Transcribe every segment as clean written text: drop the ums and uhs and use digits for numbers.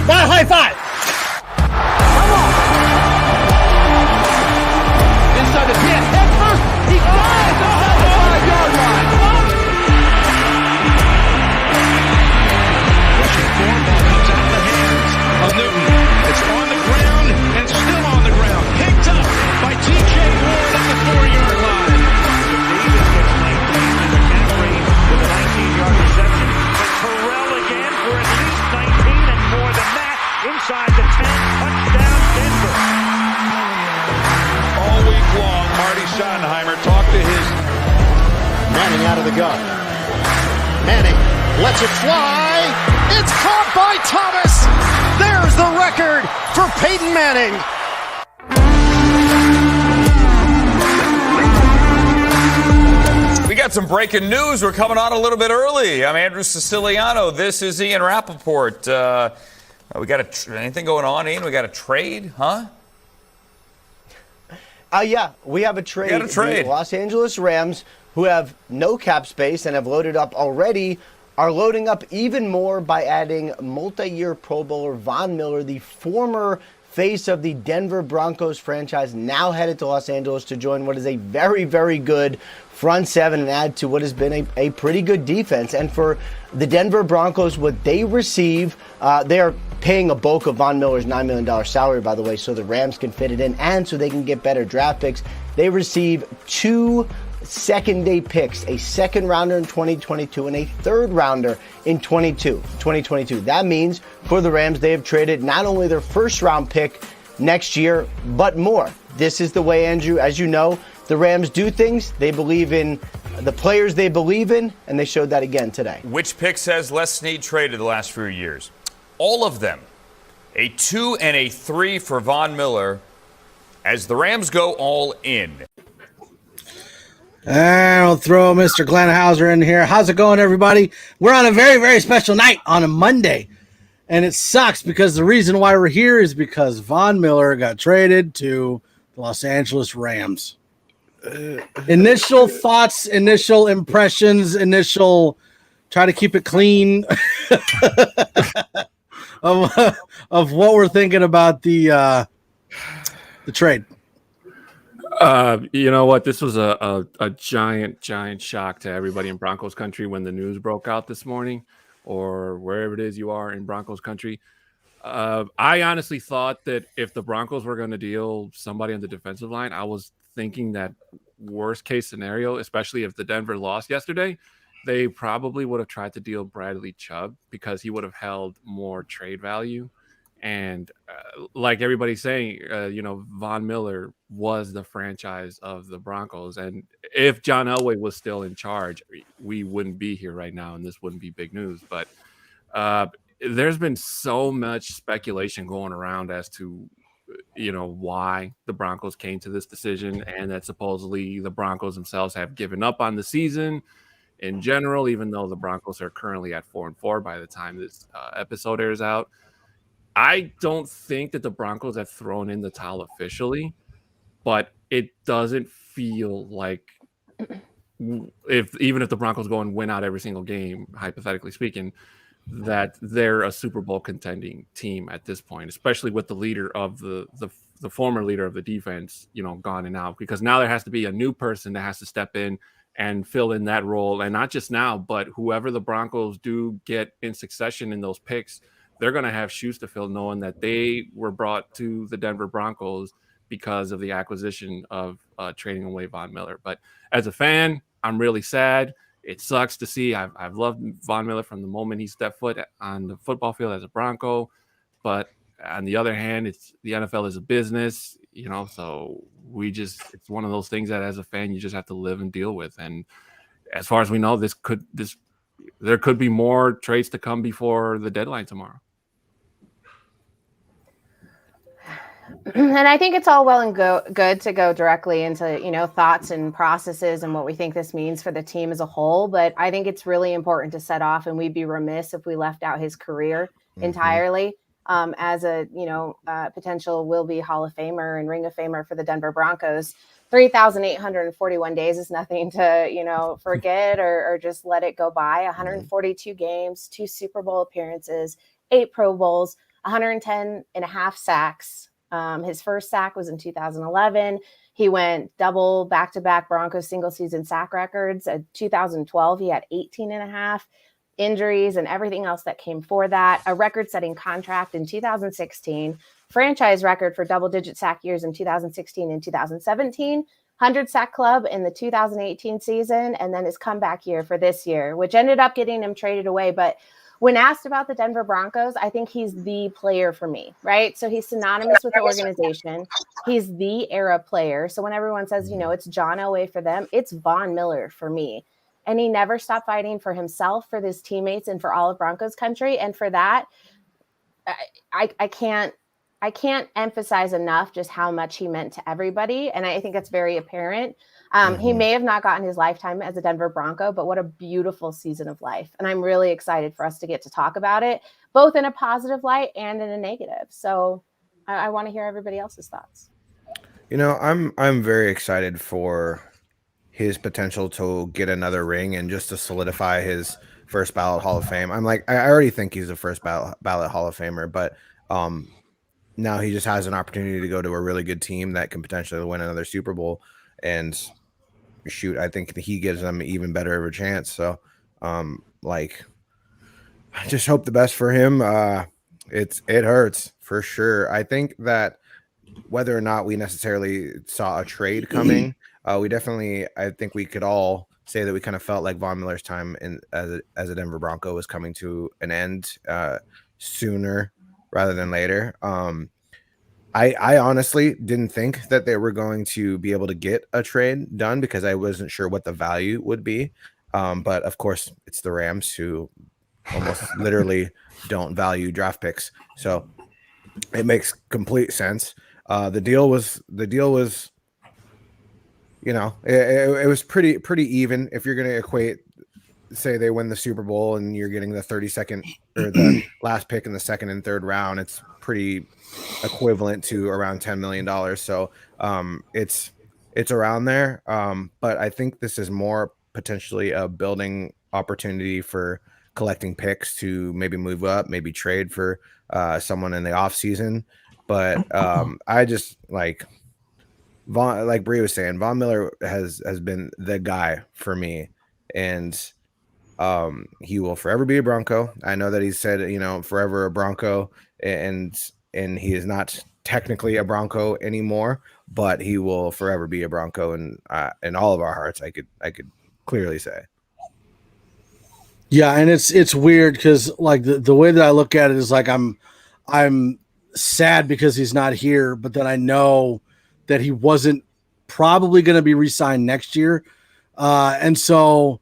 Got a high five. Come on. Inside the 10. Head first. He flies inside the 5-yard line. Rushing forward, ball comes out of the hands of Newton. It's on the ground and still on the ground. Picked up by T.J. Ward at the 4-yard line. Davis gets 19. McCaffrey with a 19-yard reception. But Terrell again for at least 19 and more than that. Inside the 10, touchdown Denver. All week long, Marty Schottenheimer talked to his Manning out of the gun. Manning lets it fly. It's caught by Thomas. There's the record for Peyton Manning. We got some breaking news. We're coming on a little bit early. I'm Andrew Siciliano. This is Ian Rappaport. We got anything going on, Ian? We got a trade, huh? Yeah, we have a trade. We got a trade. The Los Angeles Rams, who have no cap space and have loaded up already, are loading up even more by adding multi-year Pro Bowler Von Miller, the former face of the Denver Broncos franchise, now headed to Los Angeles to join what is a very, very good front seven and add to what has been a pretty good defense. And for the Denver Broncos, what they receive, they are paying a bulk of Von Miller's $9 million salary, by the way, so the Rams can fit it in and so they can get better draft picks. They receive 2 second-day picks, a second rounder in 2022 and a third rounder in 2022. That means for the Rams, they have traded not only their first-round pick next year, but more. This is the way, Andrew, as you know, the Rams do things. They believe in the players they believe in, and they showed that again today. Which picks has Les Snead traded the last few years? All of them. A 2 and a 3 for Von Miller as the Rams go all in. I'll throw Mr. Glenn Hauser in here. How's it going, everybody? We're on a very, very special night on a Monday. And it sucks because the reason why we're here is because Von Miller got traded to the Los Angeles Rams. Initial thoughts, initial impressions, try to keep it clean of what we're thinking about the trade. You know what? This was a giant shock to everybody in Broncos country when the news broke out this morning, or wherever it is you are in Broncos country. I honestly thought that if the Broncos were going to deal somebody on the defensive line, I was thinking that worst case scenario, especially if the Denver lost yesterday, they probably would have tried to deal Bradley Chubb because he would have held more trade value. And like everybody's saying, Von Miller was the franchise of the Broncos. And if John Elway was still in charge, we wouldn't be here right now, and this wouldn't be big news. But there's been so much speculation going around as to, why the Broncos came to this decision, and that supposedly the Broncos themselves have given up on the season in general, even though the Broncos are currently at 4-4 by the time this episode airs out. I don't think that the Broncos have thrown in the towel officially, but it doesn't feel like even if the Broncos go and win out every single game, hypothetically speaking, that they're a Super Bowl contending team at this point, especially with the leader of the former leader of the defense, gone and out, because now there has to be a new person that has to step in and fill in that role. And not just now, but whoever the Broncos do get in succession in those picks, they're going to have shoes to fill, knowing that they were brought to the Denver Broncos because of the acquisition of trading away Von Miller. But as a fan, I'm really sad. It sucks to see. I've loved Von Miller from the moment he stepped foot on the football field as a Bronco. But on the other hand, the NFL is a business, so it's one of those things that as a fan, you just have to live and deal with. And as far as we know, there could be more trades to come before the deadline tomorrow. And I think it's all well and good to go directly into, thoughts and processes and what we think this means for the team as a whole. But I think it's really important to set off, and we'd be remiss if we left out his career entirely as a, potential will-be Hall of Famer and Ring of Famer for the Denver Broncos. 3,841 days is nothing to, forget or just let it go by. 142 games, 2 Super Bowl appearances, 8 Pro Bowls, 110 and a half sacks. His first sack was in 2011. He went double back-to-back Broncos single season sack records. In 2012, he had 18 and a half. Injuries and everything else that came for that. A record-setting contract in 2016. Franchise record for double-digit sack years in 2016 and 2017. 100 sack club in the 2018 season, and then his comeback year for this year, which ended up getting him traded away. But when asked about the Denver Broncos, I think he's the player for me, right? So he's synonymous with the organization. He's the era player. So when everyone says, it's John Elway for them, it's Von Miller for me. And he never stopped fighting for himself, for his teammates, and for all of Broncos country. And for that, I can't emphasize enough just how much he meant to everybody. And I think it's very apparent. He may have not gotten his lifetime as a Denver Bronco, but what a beautiful season of life. And I'm really excited for us to get to talk about it, both in a positive light and in a negative. So I want to hear everybody else's thoughts. I'm very excited for his potential to get another ring and just to solidify his first ballot Hall of Fame. I already think he's a first ballot Hall of Famer, but now he just has an opportunity to go to a really good team that can potentially win another Super Bowl. And shoot, I think he gives them even better of a chance. So, I just hope the best for him. It hurts for sure. I think that whether or not we necessarily saw a trade coming, I think we could all say that we kind of felt like Von Miller's time as a Denver Bronco was coming to an end sooner rather than later. I honestly didn't think that they were going to be able to get a trade done because I wasn't sure what the value would be. But of course, it's the Rams who almost literally don't value draft picks. So it makes complete sense. The deal was, it was pretty even. If you're going to equate, say they win the Super Bowl and you're getting the 32nd or the last pick in the second and third round, it's pretty equivalent to around $10 million. So it's around there. But I think this is more potentially a building opportunity for collecting picks to maybe move up, maybe trade for someone in the off season. But I just like Bri was saying, Von Miller has been the guy for me, and he will forever be a Bronco. I know that he said, forever a Bronco, and he is not technically a Bronco anymore, but he will forever be a Bronco in all of our hearts. I could clearly say. Yeah, and it's weird because like the way that I look at it is like I'm sad because he's not here, but then I know that he wasn't probably going to be re-signed next year, and so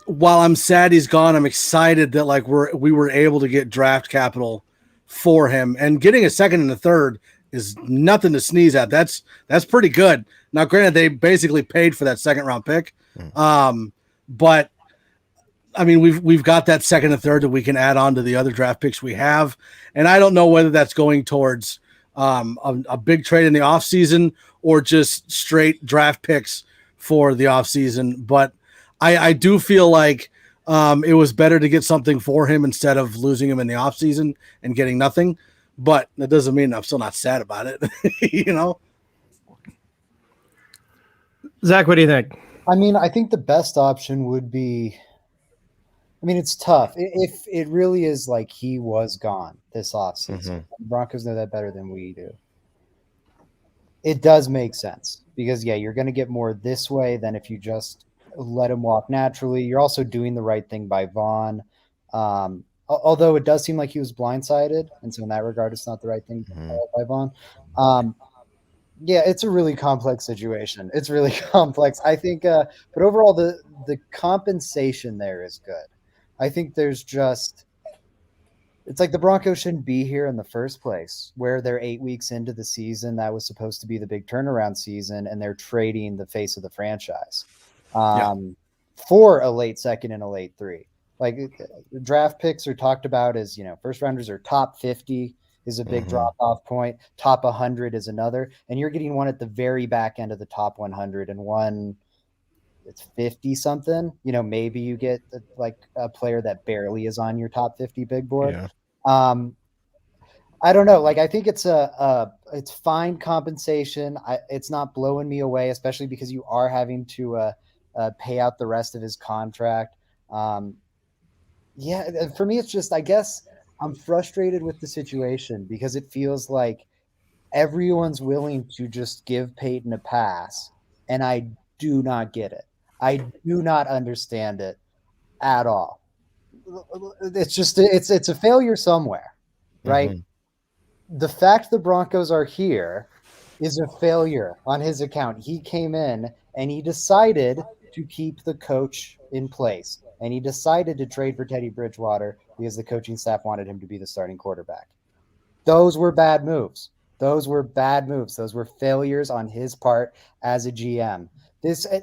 while I'm sad he's gone, I'm excited that like we were able to get draft capital for him, and getting a second and a third is nothing to sneeze at. That's pretty good. Now, granted, they basically paid for that second round pick, but I mean, we've got that second and third that we can add on to the other draft picks we have, and I don't know whether that's going towards a big trade in the offseason or just straight draft picks for the offseason. But I do feel like it was better to get something for him instead of losing him in the offseason and getting nothing. But that doesn't mean I'm still not sad about it, Zach, what do you think? I mean, I think the best option would be, it's tough. If it really is like he was gone this offseason, the Broncos know that better than we do. It does make sense because, you're going to get more this way than if you just let him walk naturally. You're also doing the right thing by Vaughn. Although it does seem like he was blindsided. And so in that regard, it's not the right thing by Vaughn. It's a really complex situation. It's really complex. I think, but overall, the compensation there is good. I think there's just, it's like the Broncos shouldn't be here in the first place, where they're 8 weeks into the season. That was supposed to be the big turnaround season, and they're trading the face of the franchise for a late second and a late three. Like draft picks are talked about as, first rounders are top 50 is a big drop off point. Top 100 is another. And you're getting one at the very back end of the top 100 and one it's 50 something, maybe you get like a player that barely is on your top 50 big board. I don't know. Like, I think it's it's fine compensation. It's not blowing me away, especially because you are having to pay out the rest of his contract. Yeah, for me, it's just, I guess I'm frustrated with the situation because it feels like everyone's willing to just give Peyton a pass, and I do not get it. I do not understand it at all. It's just it's a failure somewhere, right? The fact the Broncos are here is a failure on his account. He came in and he decided to keep the coach in place, and he decided to trade for Teddy Bridgewater because the coaching staff wanted him to be the starting quarterback. Those were bad moves. Those were bad moves. Those were failures on his part as a GM.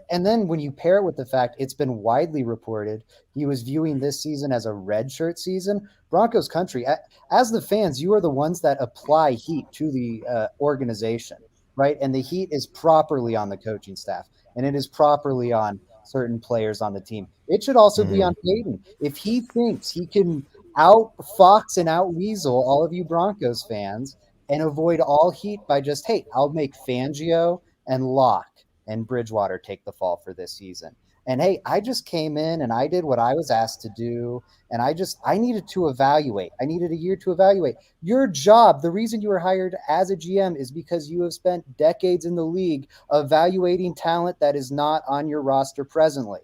And then when you pair it with the fact it's been widely reported he was viewing this season as a redshirt season, Broncos country, as the fans, you are the ones that apply heat to the organization, right? And the heat is properly on the coaching staff, and it is properly on certain players on the team. It should also be on Peyton. If he thinks he can out-fox and out-weasel all of you Broncos fans and avoid all heat by just, hey, I'll make Fangio and Locke and Bridgewater take the fall for this season. And hey, I just came in and I did what I was asked to do. And I needed to evaluate. I needed a year to evaluate. Your job, the reason you were hired as a GM is because you have spent decades in the league evaluating talent that is not on your roster presently.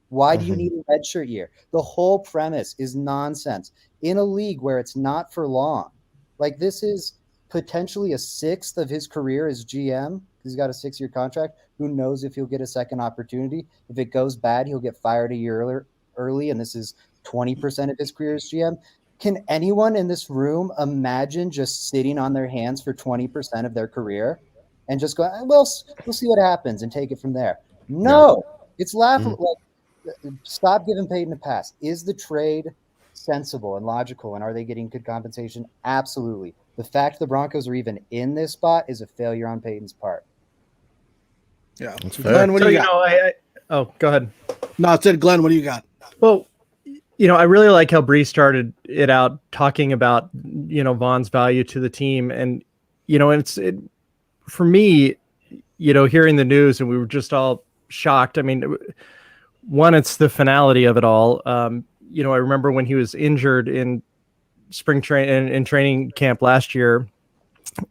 Why do you need a redshirt year? The whole premise is nonsense. In a league where it's not for long, like this is potentially a sixth of his career as GM, because he's got a 6-year contract. Who knows if he'll get a second opportunity? If it goes bad, he'll get fired a year early, and this is 20% of his career as GM. Can anyone in this room imagine just sitting on their hands for 20% of their career and just go, we'll see what happens and take it from there? No, it's laughable. Stop giving Peyton a pass. Is the trade sensible and logical, and are they getting good compensation? Absolutely. The fact the Broncos are even in this spot is a failure on Peyton's part. Yeah. Glenn, what do you got? Go ahead. No, I said, Glenn, what do you got? Well, I really like how Bri started it out talking about, Von's value to the team. And, for me, hearing the news, and we were just all shocked. I mean, one, it's the finality of it all. I remember when he was injured in training camp last year,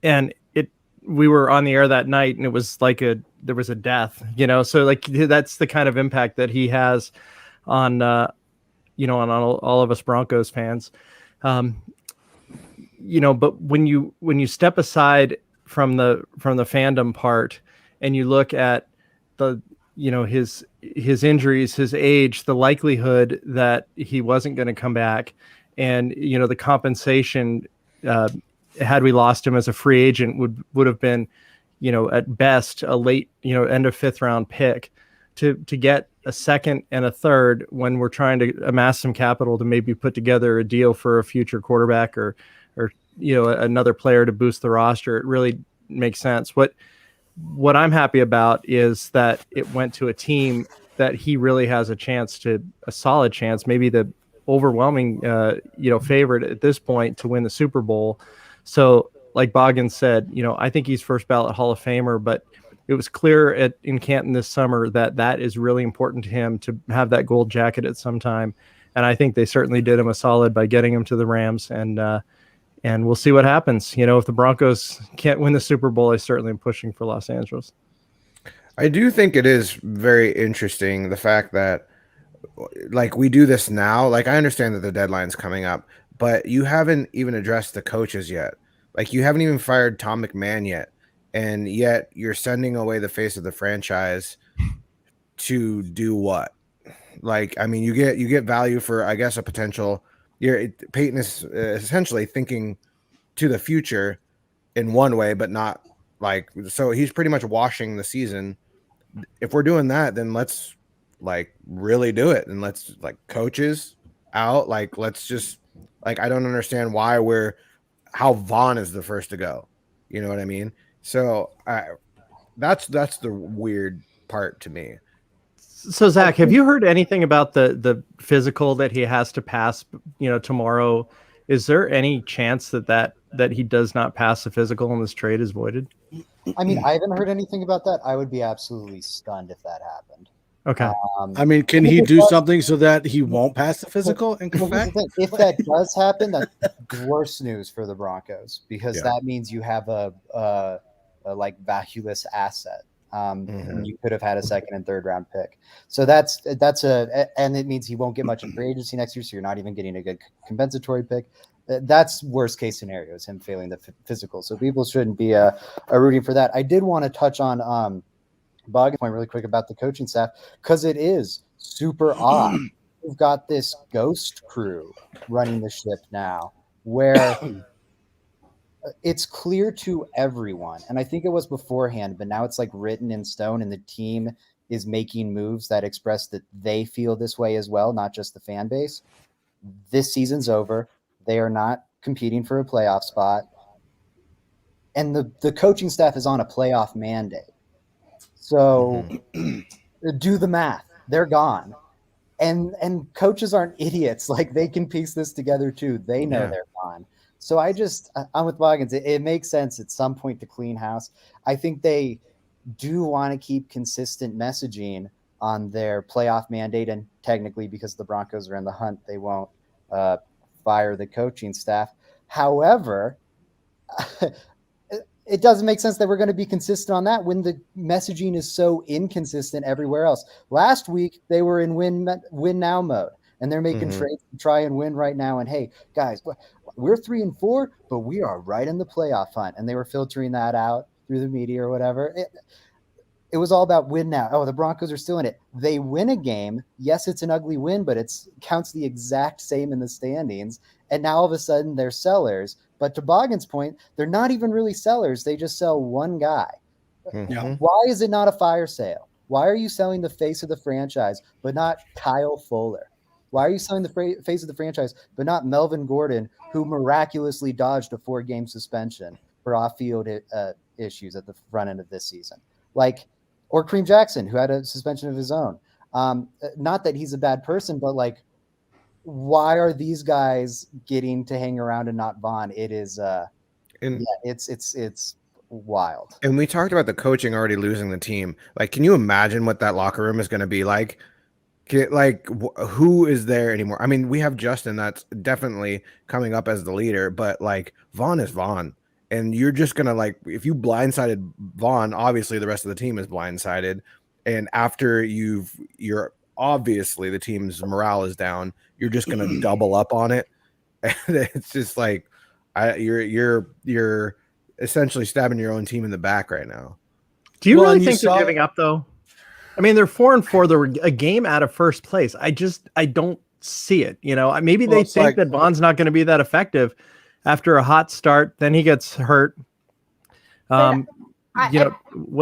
and we were on the air that night, and it was like there was a death, so like that's the kind of impact that he has on, on all of us Broncos fans. But when you step aside from the fandom part and you look at the, his injuries, his age, the likelihood that he wasn't going to come back, and the compensation, had we lost him as a free agent, would have been, at best a late, end of 5th round pick. To get a second and a third when we're trying to amass some capital to maybe put together a deal for a future quarterback or another player to boost the roster, it really makes sense. What I'm happy about is that it went to a team that he really has a solid chance, maybe the overwhelming, favorite at this point to win the Super Bowl. So like Boggins said, I think he's first ballot Hall of Famer, but it was clear in Canton this summer that is really important to him to have that gold jacket at some time. And I think they certainly did him a solid by getting him to the Rams, and we'll see what happens. If the Broncos can't win the Super Bowl, I certainly am pushing for Los Angeles. I do think it is very interesting, the fact that, like, we do this now. Like, I understand that the deadline's coming up, but you haven't even addressed the coaches yet. Like, you haven't even fired Tom McMahon yet, and yet you're sending away the face of the franchise to do what? Like, I mean, you get value for, I guess, a potential. Peyton is essentially thinking to the future in one way, but not like, so he's pretty much washing the season. If we're doing that, then let's like really do it, and let's like coaches out. Like, let's just like, I don't understand how Vaughn is the first to go. You know what I mean? So that's the weird part to me. So Zach, have you heard anything about the physical that he has to pass, tomorrow Is there any chance that he does not pass the physical and this trade is voided? I mean, I haven't heard anything about that. I would be absolutely stunned if that happened. Okay. I mean, can he do something so that he won't pass the physical and come back? If that does happen, that's worse news for the Broncos, because that means you have a like valueless asset. And you could have had a second and third round pick. So and it means he won't get much in free agency next year. So you're not even getting a good compensatory pick. That's worst case scenario, is him failing the physical. So people shouldn't be rooting for that. I did want to touch on Bog's point really quick about the coaching staff, because it is super odd. We've got this ghost crew running the ship now, where it's clear to everyone, and I think it was beforehand, but now it's like written in stone, and the team is making moves that express that they feel this way as well, not just the fan base. This season's over. They are not competing for a playoff spot, and the coaching staff is on a playoff mandate. So do the math. They're gone. And coaches aren't idiots. Like, they can piece this together too. They know they're gone. So I'm with Boggins. It makes sense at some point to clean house. I think they do want to keep consistent messaging on their playoff mandate. And technically, because the Broncos are in the hunt, they won't fire the coaching staff. However, it doesn't make sense that we're going to be consistent on that when the messaging is so inconsistent everywhere else. Last week, they were in win now mode, and they're making trades to try and win right now. And hey, guys, we're 3-4, but we are right in the playoff hunt. And they were filtering that out through the media or whatever. It was all about win now. Oh, the Broncos are still in it. They win a game. Yes, it's an ugly win, but it counts the exact same in the standings. And now all of a sudden they're sellers. But to Boggin's point, they're not even really sellers. They just sell one guy. Why is it not a fire sale? Why are you selling the face of the franchise, but not Kyle Fuller? Why are you selling the face of the franchise, but not Melvin Gordon, who miraculously dodged a 4-game suspension for off-field issues at the front end of this season? Or Kareem Jackson, who had a suspension of his own. Not that he's a bad person, but why are these guys getting to hang around and not Vaughn? It is, it's wild. And we talked about the coaching already losing the team. Can you imagine what that locker room is going to be like? Who is there anymore? I mean, we have Justin that's definitely coming up as the leader, but Vaughn is Vaughn. And you're just going to if you blindsided Vaughn, obviously the rest of the team is blindsided. And after you're obviously the team's morale is down, you're just going to double up on it. And it's just you're essentially stabbing your own team in the back right now. Do you really think they're giving up though? I mean, they're 4-4. They're a game out of first place. I don't see it. Maybe they think that Vaughn's not going to be that effective after a hot start. Then he gets hurt. What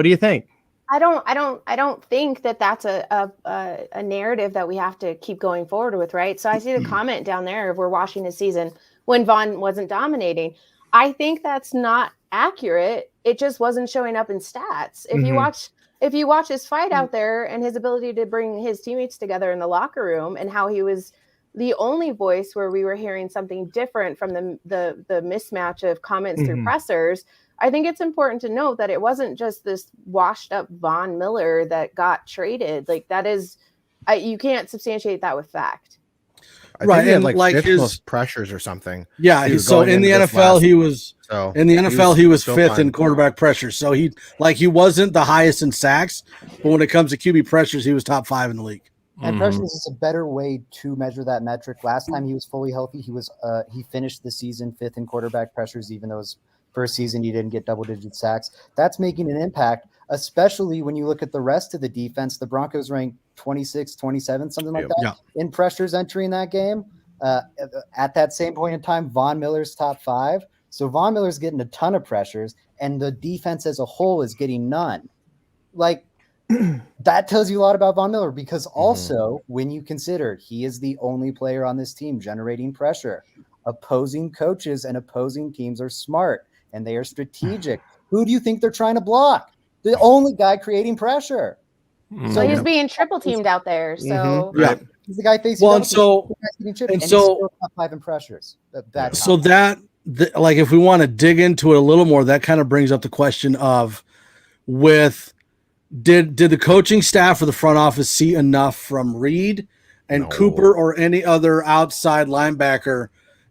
do you think? I don't think that that's a narrative that we have to keep going forward with, right? So I see the comment down there of we're watching the season when Vaughn wasn't dominating. I think that's not accurate. It just wasn't showing up in stats. If you watch his fight out there and his ability to bring his teammates together in the locker room, and how he was the only voice where we were hearing something different from the mismatch of comments through pressers, I think it's important to note that it wasn't just this washed up Von Miller that got traded. That is, you can't substantiate that with fact. Right, and his pressures or something. Yeah, so in the NFL he was fifth in quarterback pressures. So he wasn't the highest in sacks, but when it comes to QB pressures, he was top 5 in the league. And pressures is a better way to measure that metric. Last time he was fully healthy, he finished the season 5th in quarterback pressures, even though his first season he didn't get double-digit sacks. That's making an impact, especially when you look at the rest of the defense. The Broncos ranked 26, 27, something like that in pressures entering that game. At that same point in time, Von Miller's top 5. So Von Miller's getting a ton of pressures, and the defense as a whole is getting none. That tells you a lot about Von Miller, because also when you consider he is the only player on this team generating pressure, opposing coaches and opposing teams are smart and they are strategic. Who do you think they're trying to block? The only guy creating pressure. So he's being triple teamed out there. So He's the guy facing Well, and so and he's so still top 5 in pressures. So like, if we want to dig into it a little more, that kind of brings up the question of, did the coaching staff or the front office see enough from Reed and Cooper or any other outside linebacker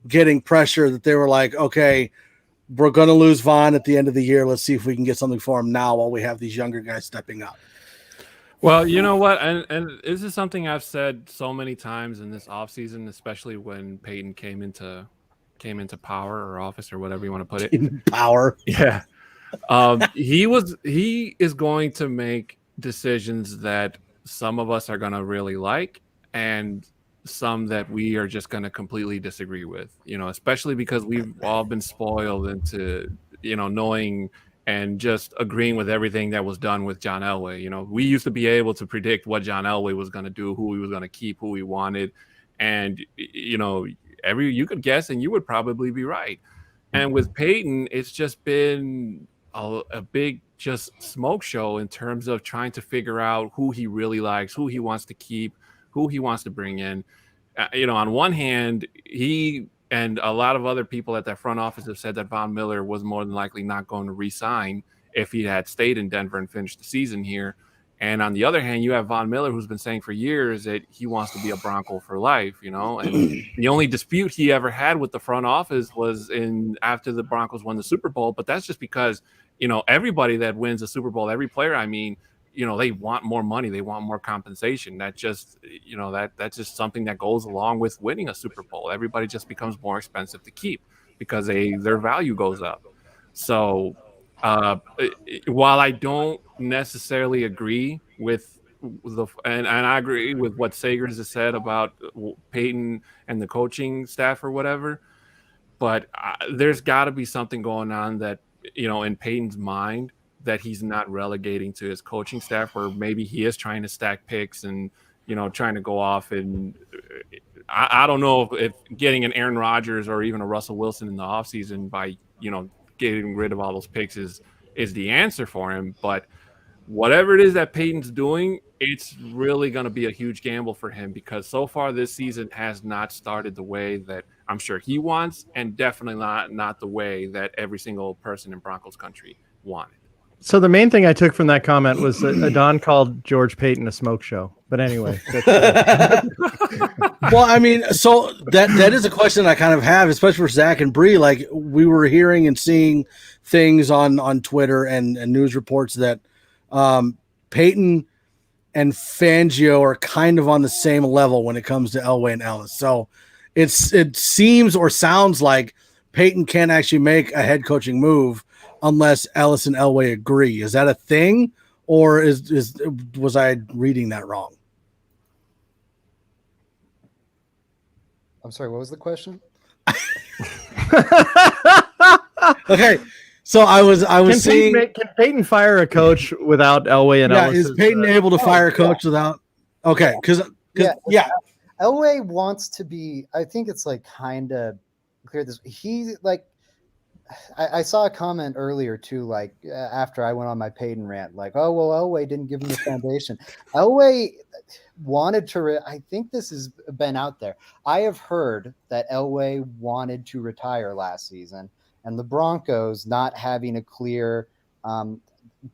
getting pressure that they were like, okay, we're going to lose Vaughn at the end of the year. Let's see if we can get something for him now while we have these younger guys stepping up. Well, you know what? And this is something I've said so many times in this offseason, especially when Peyton came into power or office or whatever you want to put it. In power. Yeah. He is going to make decisions that some of us are going to really like and some that we are just going to completely disagree with, especially because we've all been spoiled into, knowing and just agreeing with everything that was done with John Elway. We used to be able to predict what John Elway was going to do, who he was going to keep, who he wanted. And, you could guess and you would probably be right. And with Peyton, it's just been a big just smoke show in terms of trying to figure out who he really likes, who he wants to keep, who he wants to bring in. On one hand, he and a lot of other people at that front office have said that Von Miller was more than likely not going to re-sign if he had stayed in Denver and finished the season here. And on the other hand, you have Von Miller, who's been saying for years that he wants to be a Bronco for life, and the only dispute he ever had with the front office was after the Broncos won the Super Bowl. But that's just because, everybody that wins a Super Bowl, every player, they want more money. They want more compensation. That just, that's just something that goes along with winning a Super Bowl. Everybody just becomes more expensive to keep because their value goes up. So while I don't necessarily agree with and I agree with what Segars has said about Peyton and the coaching staff or whatever, but there's got to be something going on that, in Peyton's mind, that he's not relegating to his coaching staff, or maybe he is trying to stack picks and, trying to go off. And I don't know if getting an Aaron Rodgers or even a Russell Wilson in the offseason by, getting rid of all those picks is the answer for him. But whatever it is that Peyton's doing, it's really going to be a huge gamble for him, because so far this season has not started the way that I'm sure he wants, and definitely not the way that every single person in Broncos country wanted. So the main thing I took from that comment was that Adon called George Payton a smoke show. But anyway. Well, so that is a question I kind of have, especially for Zach and Bri. Like, we were hearing and seeing things on Twitter and news reports that Peyton and Fangio are kind of on the same level when it comes to Elway and Ellis. So it seems or sounds like Peyton can't actually make a head coaching move unless Ellis and Elway agree. Is that a thing, or was I reading that wrong? I'm sorry, what was the question? Okay, so I was seeing. Can Peyton fire a coach without Elway and Ellis? Is Peyton able to fire a coach without? Okay, because Elway wants to be. I think it's like kind of clear this. He like. I saw a comment earlier too, like after I went on my Peyton rant, like, oh, well, Elway didn't give him the foundation. Elway wanted to, I think this has been out there. I have heard that Elway wanted to retire last season, and the Broncos, not having a clear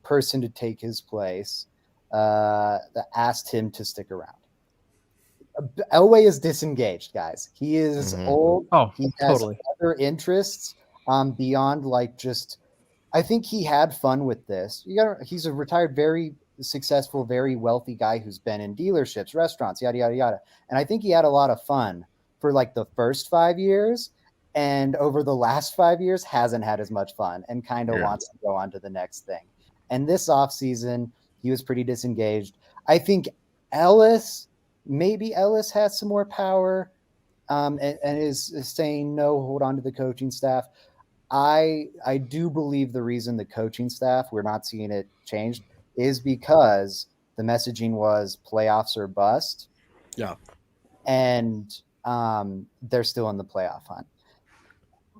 person to take his place, asked him to stick around. Elway is disengaged, guys. He is old. Oh, he has totally. other interests. Beyond like just, I think he had fun with this. He's a retired, very successful, very wealthy guy who's been in dealerships, restaurants, yada, yada, yada. And I think he had a lot of fun for like the first 5 years, and over the last 5 years hasn't had as much fun and kind of wants to go on to the next thing. And this offseason, he was pretty disengaged. I think maybe Ellis has some more power and is saying, no, hold on to the coaching staff. I do believe the reason the coaching staff, we're not seeing it changed, is because the messaging was playoffs or bust. Yeah. And they're still in the playoff hunt,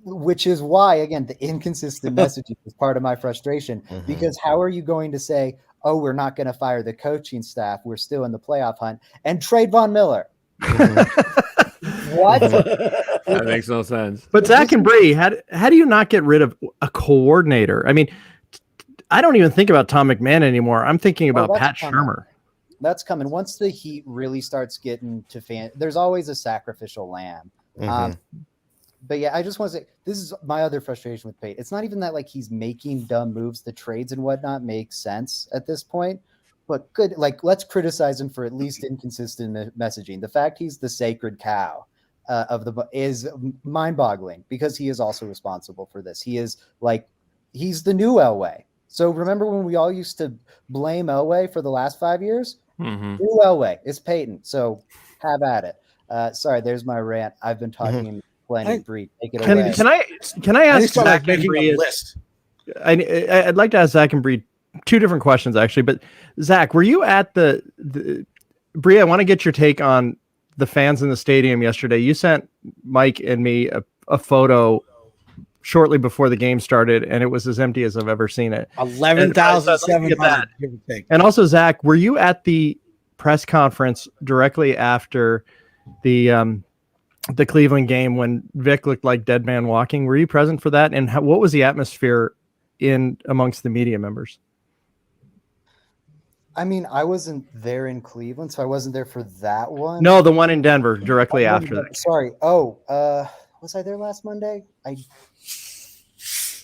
which is why, again, the inconsistent messaging is part of my frustration, because how are you going to say, oh, we're not going to fire the coaching staff, we're still in the playoff hunt, and trade Von Miller? What? That makes no sense. But Zach and Bri, how do you not get rid of a coordinator? I mean, I don't even think about Tom McMahon anymore. I'm thinking about Pat Shurmur. That's coming. Once the heat really starts getting to fan, there's always a sacrificial lamb. But yeah, I just want to say, this is my other frustration with Pate. It's not even that like he's making dumb moves. The trades and whatnot make sense at this point. But good, like let's criticize him for at least inconsistent messaging. The fact he's the sacred cow is mind-boggling because he is also responsible for this. He's the new Elway. So remember when we all used to blame Elway for the last 5 years? New Elway is Peyton. So have at it. Sorry, there's my rant. I've been talking plenty. Bri, take it away. Can I ask Zach and Bri a list? I'd like to ask Zach and Bri two different questions actually. But Zach, were you at the Bri? I want to get your take on the fans in the stadium yesterday. You sent Mike and me a photo shortly before the game started, and it was as empty as I've ever seen it. 11,700. And also, Zach, were you at the press conference directly after the Cleveland game when Vic looked like dead man walking? Were you present for that? And what was the atmosphere amongst the media members? I mean, I wasn't there in Cleveland, so I wasn't there for that one. No, the one in Denver directly after that. Sorry. Oh, was I there last Monday?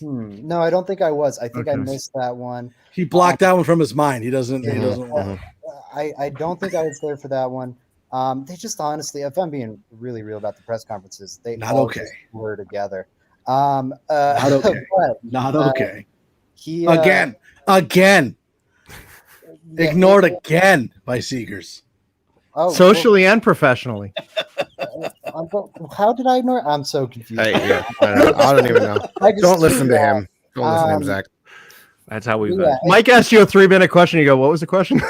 No, I don't think I was. I think I missed that one. He blocked that one from his mind. He doesn't. I don't think I was there for that one. They just honestly, if I'm being really real about the press conferences, they not okay. Just were together. Not okay. Not okay. Again. Ignored again by Segars. Socially and professionally. How did I ignore? I'm so confused. I don't even know. Don't listen to him. Don't listen to him, Zach. That's how we. Mike asked you a 3-minute question. You go, "What was the question?"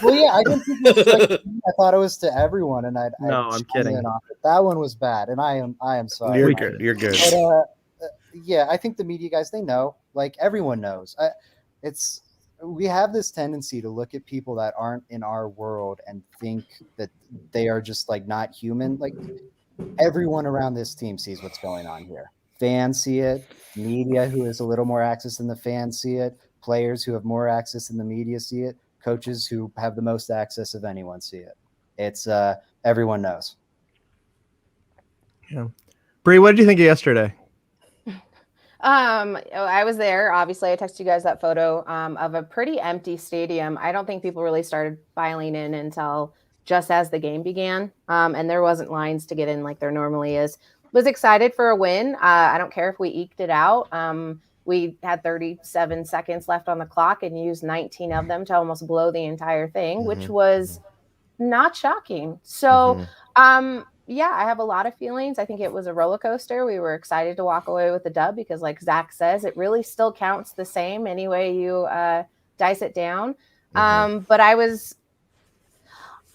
Well, yeah, I didn't think it was like, I thought it was to everyone, and I'm kidding. That one was bad, and I am sorry. You're good. You're good. But, yeah, I think the media guys, they know. Like everyone knows. We have this tendency to look at people that aren't in our world and think that they are just like not human. Like everyone around this team sees what's going on here. Fans see it. Media who has a little more access than the fans see it. Players who have more access than the media see it. Coaches who have the most access of anyone see it. It's everyone knows. Yeah. Bri, what did you think of yesterday? I was there. Obviously, I texted you guys that photo of a pretty empty stadium. I don't think people really started filing in until just as the game began. And there wasn't lines to get in like there normally is. Was excited for a win. I don't care if we eked it out. We had 37 seconds left on the clock and used 19 of them to almost blow the entire thing, which was not shocking. So, yeah, I have a lot of feelings. I think it was a roller coaster. We were excited to walk away with the dub because, like Zach says, it really still counts the same any way you dice it down. But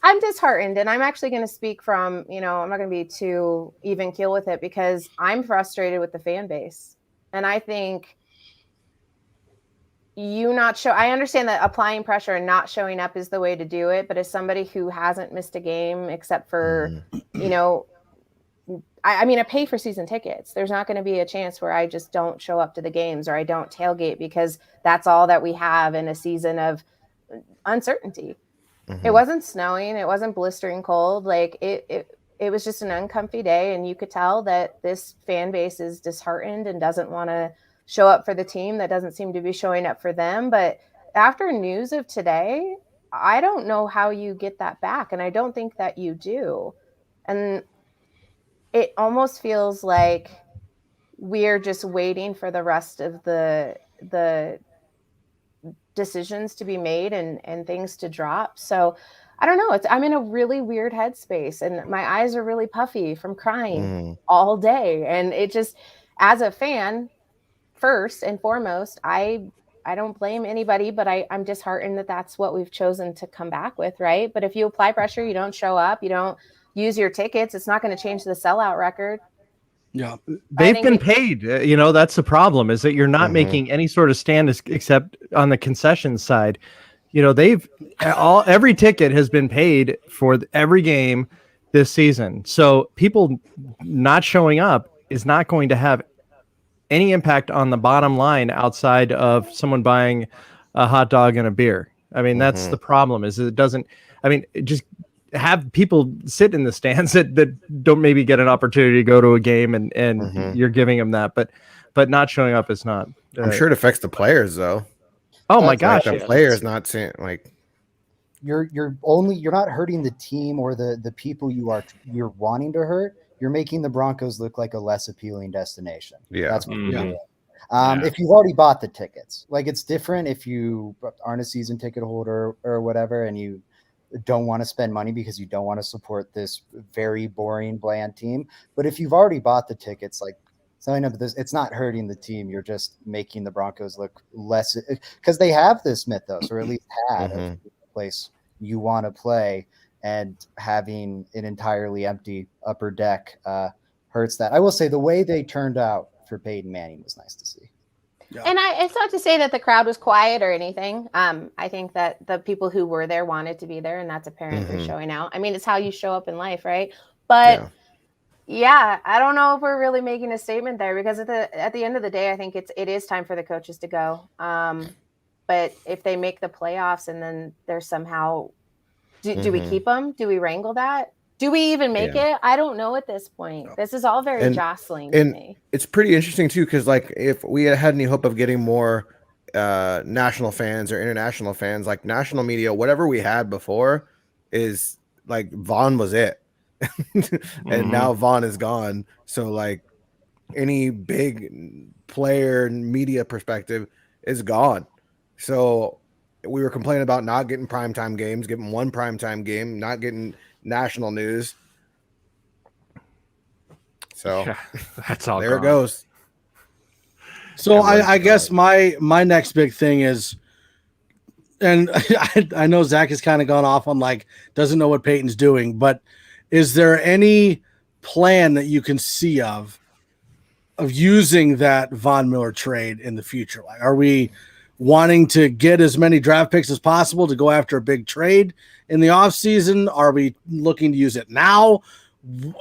I'm disheartened, and I'm actually going to speak from, I'm not going to be too even keel with it because I'm frustrated with the fan base. And I think I understand that applying pressure and not showing up is the way to do it. But as somebody who hasn't missed a game except for, I pay for season tickets. There's not going to be a chance where I just don't show up to the games or I don't tailgate because that's all that we have in a season of uncertainty. It wasn't snowing. It wasn't blistering cold. Like it was just an uncomfy day. And you could tell that this fan base is disheartened and doesn't want to show up for the team that doesn't seem to be showing up for them. But after news of today, I don't know how you get that back. And I don't think that you do. And it almost feels like we're just waiting for the rest of the decisions to be made and things to drop. So I don't know. I'm in a really weird headspace and my eyes are really puffy from crying all day. And it just, as a fan, first and foremost, I don't blame anybody, but I'm disheartened that that's what we've chosen to come back with, right? But if you apply pressure, you don't show up, you don't use your tickets, it's not going to change the sellout record. Yeah, they've been paid. That's the problem, is that you're not making any sort of stand except on the concession side. Every ticket has been paid for every game. this season. So people not showing up is not going to have any impact on the bottom line outside of someone buying a hot dog and a beer. I mean, that's the problem, is it doesn't, I mean, just have people sit in the stands that don't maybe get an opportunity to go to a game, and you're giving them that, but not showing up is not. I'm sure it affects the players though. Oh my gosh. The players not seeing, like, you're not hurting the team or the people you're wanting to hurt. You're making the Broncos look like a less appealing destination. Yeah. That's what you're doing. Yeah. If you've already bought the tickets, like, it's different if you aren't a season ticket holder or whatever, and you don't want to spend money because you don't want to support this very boring, bland team. But if you've already bought the tickets, like, signing up this, it's not hurting the team. You're just making the Broncos look less, because they have this mythos, or at least had a place you want to play, and having an entirely empty upper deck hurts that. I will say the way they turned out for Peyton Manning was nice to see. Yeah. And it's not to say that the crowd was quiet or anything. I think that the people who were there wanted to be there, and that's apparent through showing out. I mean, it's how you show up in life, right? But yeah, I don't know if we're really making a statement there, because at the end of the day, I think it is time for the coaches to go. But if they make the playoffs and then there's somehow, do we keep them? Do we wrangle that? Do we even make it? I don't know at this point. No. This is all very jostling to me. It's pretty interesting too, because like, if we had any hope of getting more national fans or international fans, like national media, whatever we had before is like, Vaughn was it. And now Vaughn is gone. So like, any big player and media perspective is gone. So we were complaining about not getting primetime games, getting one primetime game, not getting national news. So yeah, that's all there gone. it goes. So I guess my next big thing is, and I know Zach has kind of gone off on, like, doesn't know what Peyton's doing, but is there any plan that you can see of using that Von Miller trade in the future? Like, are we wanting to get as many draft picks as possible to go after a big trade in the offseason? Are we looking to use it now?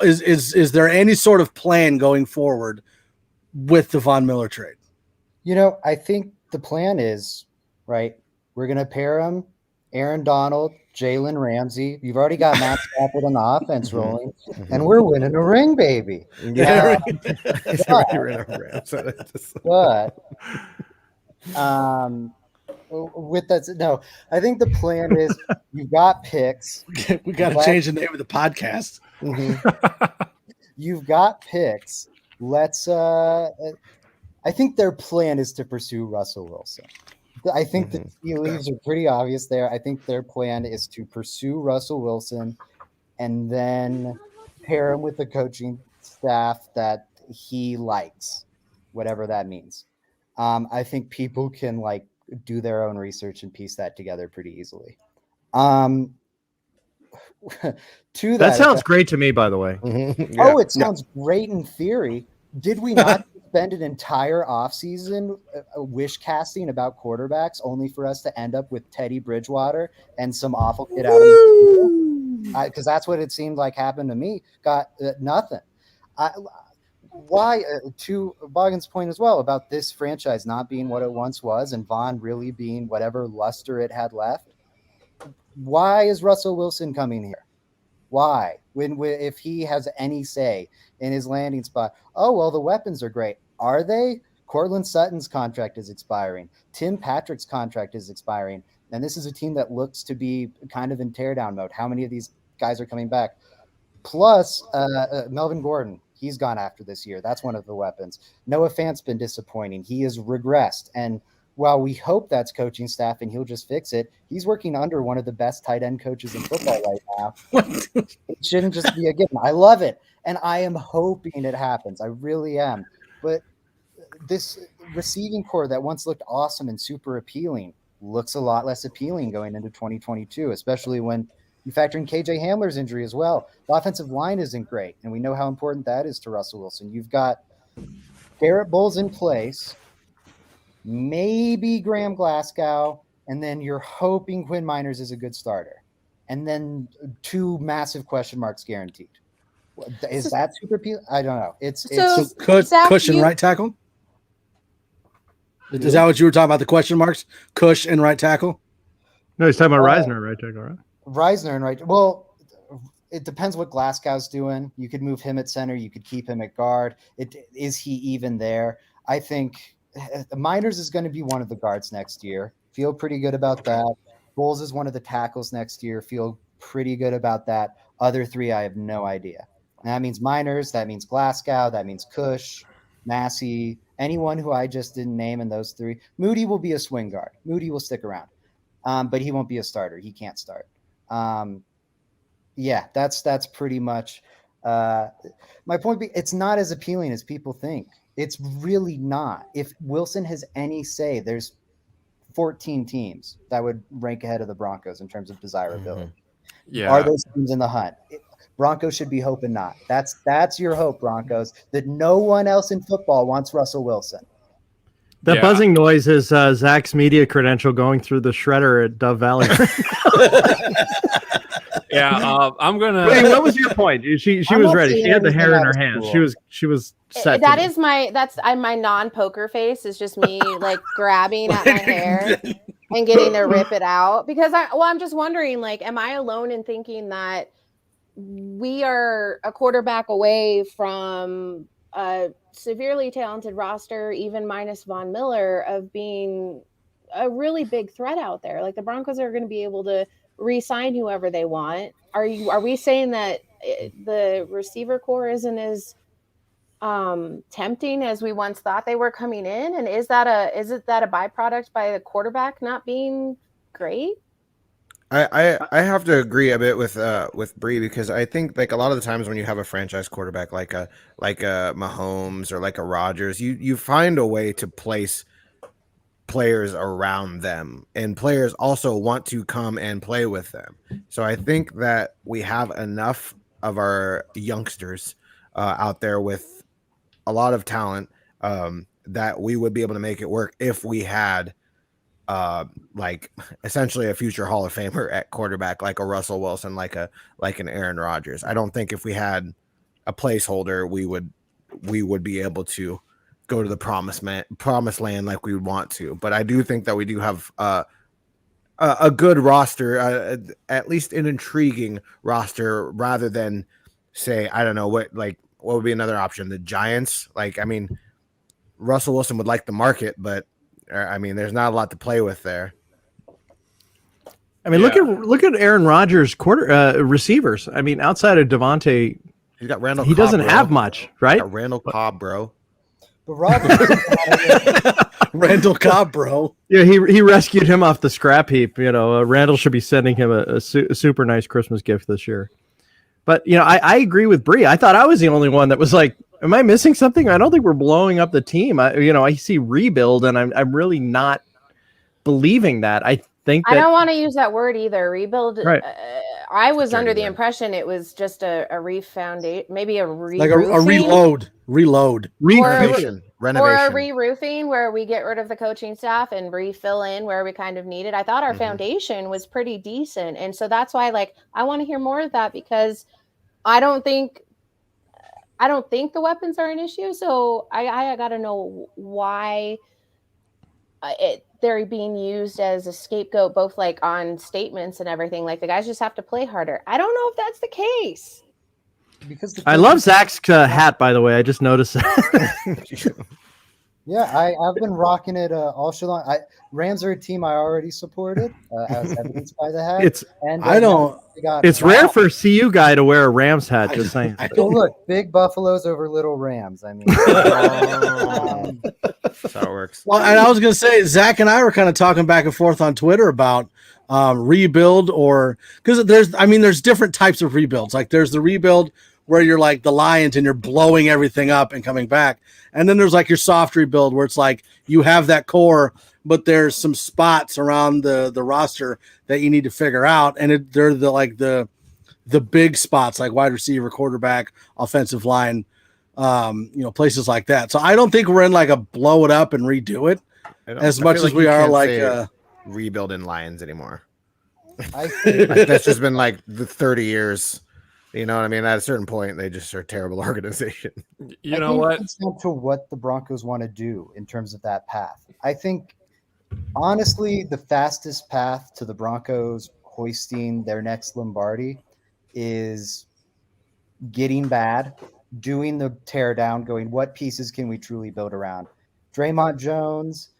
Is there any sort of plan going forward with the Von Miller trade? You know, I think the plan is, right, we're going to pair him, Aaron Donald, Jalen Ramsey. You've already got Matt Stafford on the offense rolling, and we're winning a ring, baby. Yeah. But with that, no, I think the plan is you've got picks. We got to change the name of the podcast. You've got picks. I think their plan is to pursue Russell Wilson. I think the tea leaves are pretty obvious there. I think their plan is to pursue Russell Wilson and then pair him with the coaching staff that he likes, whatever that means. I think people can like do their own research and piece that together pretty easily. That sounds great to me, by the way. Oh, it sounds great in theory. Did we not spend an entire offseason wish casting about quarterbacks only for us to end up with Teddy Bridgewater and some awful kid out of the because that's what it seemed like happened to me. Got nothing. Why, to Boggan's point as well, about this franchise not being what it once was and Vaughn really being whatever luster it had left, why is Russell Wilson coming here? Why? If he has any say in his landing spot? Oh, well, the weapons are great. Are they? Cortland Sutton's contract is expiring. Tim Patrick's contract is expiring. And this is a team that looks to be kind of in teardown mode. How many of these guys are coming back? Plus, Melvin Gordon, he's gone after this year. That's one of the weapons. Noah Fant's been disappointing. He has regressed. And while we hope that's coaching staff and he'll just fix it, he's working under one of the best tight end coaches in football right now. It shouldn't just be a given. I love it. And I am hoping it happens. I really am. But this receiving core that once looked awesome and super appealing looks a lot less appealing going into 2022, especially when you factor in KJ Hamler's injury as well. The offensive line isn't great, and we know how important that is to Russell Wilson. You've got Garrett Bowles in place, maybe Graham Glasgow, and then you're hoping Quinn Miners is a good starter. and then 2 massive question marks guaranteed. Is that super appealing? I don't know. It's Zach, Cushion right tackle. Is that what you were talking about? The question marks, Cush and right tackle. No, he's talking about Reisner right tackle, right? Reisner and right. Well, it depends what Glasgow's doing. You could move him at center. You could keep him at guard. Is he even there? I think Miners is going to be one of the guards next year. Feel pretty good about that. Bowles is one of the tackles next year. Feel pretty good about that. Other 3, I have no idea. And that means Miners. That means Glasgow. That means Cush, Massey, anyone who I just didn't name in those 3. Moody will be a swing guard. Moody will stick around, but he won't be a starter. He can't start. Yeah, that's pretty much my point. It's not as appealing as people think. It's really not. If Wilson has any say, there's 14 teams that would rank ahead of the Broncos in terms of desirability. Mm-hmm. Yeah. Are those teams in the hunt? Broncos should be hoping not. That's your hope, Broncos, that no one else in football wants Russell Wilson. That buzzing noise is Zach's media credential going through the shredder at Dove Valley. I'm gonna. Wait, what was your point? She was ready. She had the hair in her hand. Cool. She was set. That's my non-poker face. Is just me like grabbing at my hair and getting to rip it out because I'm just wondering, like, am I alone in thinking that we are a quarterback away from a severely talented roster, even minus Von Miller, of being a really big threat out there? Like the Broncos are going to be able to re-sign whoever they want. Are we saying that the receiver core isn't as tempting as we once thought they were coming in? And is that a byproduct by the quarterback not being great? I have to agree a bit with Bri, because I think like a lot of the times when you have a franchise quarterback like a Mahomes or like a Rodgers, you find a way to place players around them, and players also want to come and play with them. So I think that we have enough of our youngsters out there with a lot of talent that we would be able to make it work if we had like essentially a future Hall of Famer at quarterback, like a Russell Wilson, like an Aaron Rodgers. I don't think if we had a placeholder, we would be able to go to the promised land like we would want to. But I do think that we do have a good roster, at least an intriguing roster, rather than say, I don't know what would be another option. The Giants, like, I mean, Russell Wilson would like the market, but I mean, there's not a lot to play with there. I mean, look at Aaron Rodgers' receivers. I mean, outside of Devontae, he's got Randall. He doesn't have much, right? Randall Cobb, bro. But Rodgers, Randall Cobb, bro. Yeah, he rescued him off the scrap heap. You know, Randall should be sending him a super nice Christmas gift this year. But you know, I agree with Bri. I thought I was the only one that was like, am I missing something? I don't think we're blowing up the team. I see rebuild, and I'm really not believing that. I think that, I don't want to use that word either. Rebuild. Right. I was under the impression it was just a refoundation, maybe a like a reload, renovation, or a re-roofing where we get rid of the coaching staff and refill in where we kind of need it. I thought our foundation was pretty decent, and so that's why, like, I want to hear more of that, because I don't think the weapons are an issue. So I got to know why they're being used as a scapegoat, both like on statements and everything. Like the guys just have to play harder. I don't know if that's the case. Because I love Zach's hat, by the way. I just noticed that. Yeah, I've been rocking it all show long. Rams are a team I already supported, as evidenced by the hat. It's rare for a CU guy to wear a Rams hat. Just saying. Look, big Buffaloes over little Rams. I mean, that's how it works. Well, and I was going to say, Zach and I were kind of talking back and forth on Twitter about rebuild, or because there's different types of rebuilds. Like there's the rebuild where you're like the Lions and you're blowing everything up and coming back. And then there's like your soft rebuild where it's like you have that core, but there's some spots around the roster that you need to figure out. And they're the big spots like wide receiver, quarterback, offensive line, places like that. So I don't think we're in like a blow it up and redo it as much as we are like rebuild in Lions anymore. I think Like, that's just been like the 30 years. You know what I mean? At a certain point, they just are a terrible organization. You I know think what? it's up to what the Broncos want to do in terms of that path. I think, honestly, the fastest path to the Broncos hoisting their next Lombardi is getting bad, doing the teardown, going, what pieces can we truly build around? Draymond Jones,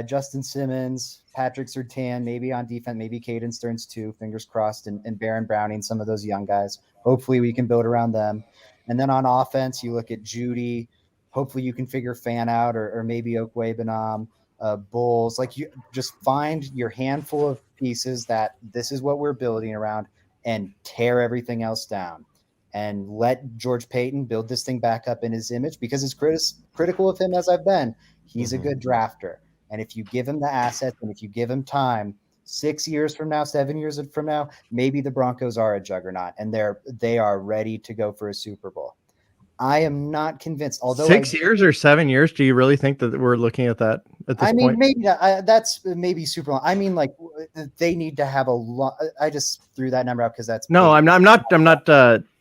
Justin Simmons, Patrick Surtain, maybe on defense, maybe Caden Stearns too, fingers crossed, and Baron Browning, some of those young guys. Hopefully we can build around them. And then on offense, you look at Judy. Hopefully you can figure Fan out or maybe Okwebanam, Bulls. Like, you just find your handful of pieces that this is what we're building around and tear everything else down. And let George Payton build this thing back up in his image, because as critical of him as I've been, he's a good drafter. And if you give him the assets and if you give him time, 6 years from now, 7 years from now, maybe the Broncos are a juggernaut and they are ready to go for a Super Bowl. I am not convinced. Although 6 years or 7 years, do you really think that we're looking at that at this point? Maybe that's maybe super long. I mean, like, they need to have a lot. I just threw that number out because that's no. I'm not.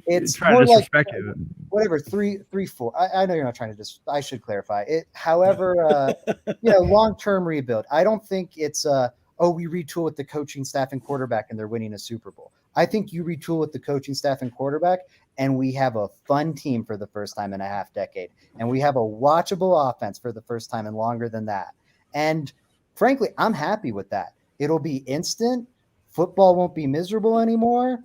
It's trying more to like disrespect you. Whatever, 3, 4. I know you're not trying to I should clarify it. However, long-term rebuild. I don't think it's we retool with the coaching staff and quarterback and they're winning a Super Bowl. I think you retool with the coaching staff and quarterback and we have a fun team for the first time in a half decade. And we have a watchable offense for the first time in longer than that. And frankly, I'm happy with that. It'll be instant. Football won't be miserable anymore.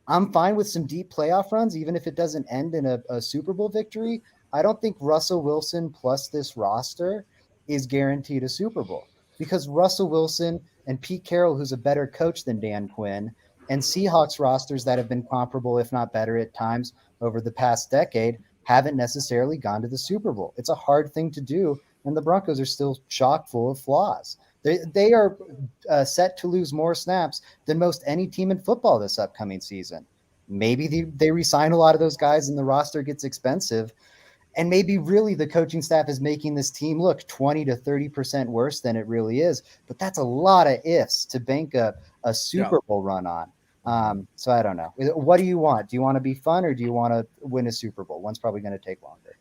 I'm fine with some deep playoff runs, even if it doesn't end in a Super Bowl victory. I don't think Russell Wilson plus this roster is guaranteed a Super Bowl, because Russell Wilson and Pete Carroll, who's a better coach than Dan Quinn, and Seahawks rosters that have been comparable, if not better at times over the past decade, haven't necessarily gone to the Super Bowl. It's a hard thing to do, and the Broncos are still chock full of flaws. They are set to lose more snaps than most any team in football this upcoming season. Maybe they re-sign a lot of those guys and the roster gets expensive. And maybe really the coaching staff is making this team look 20 to 30% worse than it really is. But that's a lot of ifs to bank a Super Bowl run on. So I don't know. What do you want? Do you want to be fun or do you want to win a Super Bowl? One's probably going to take longer.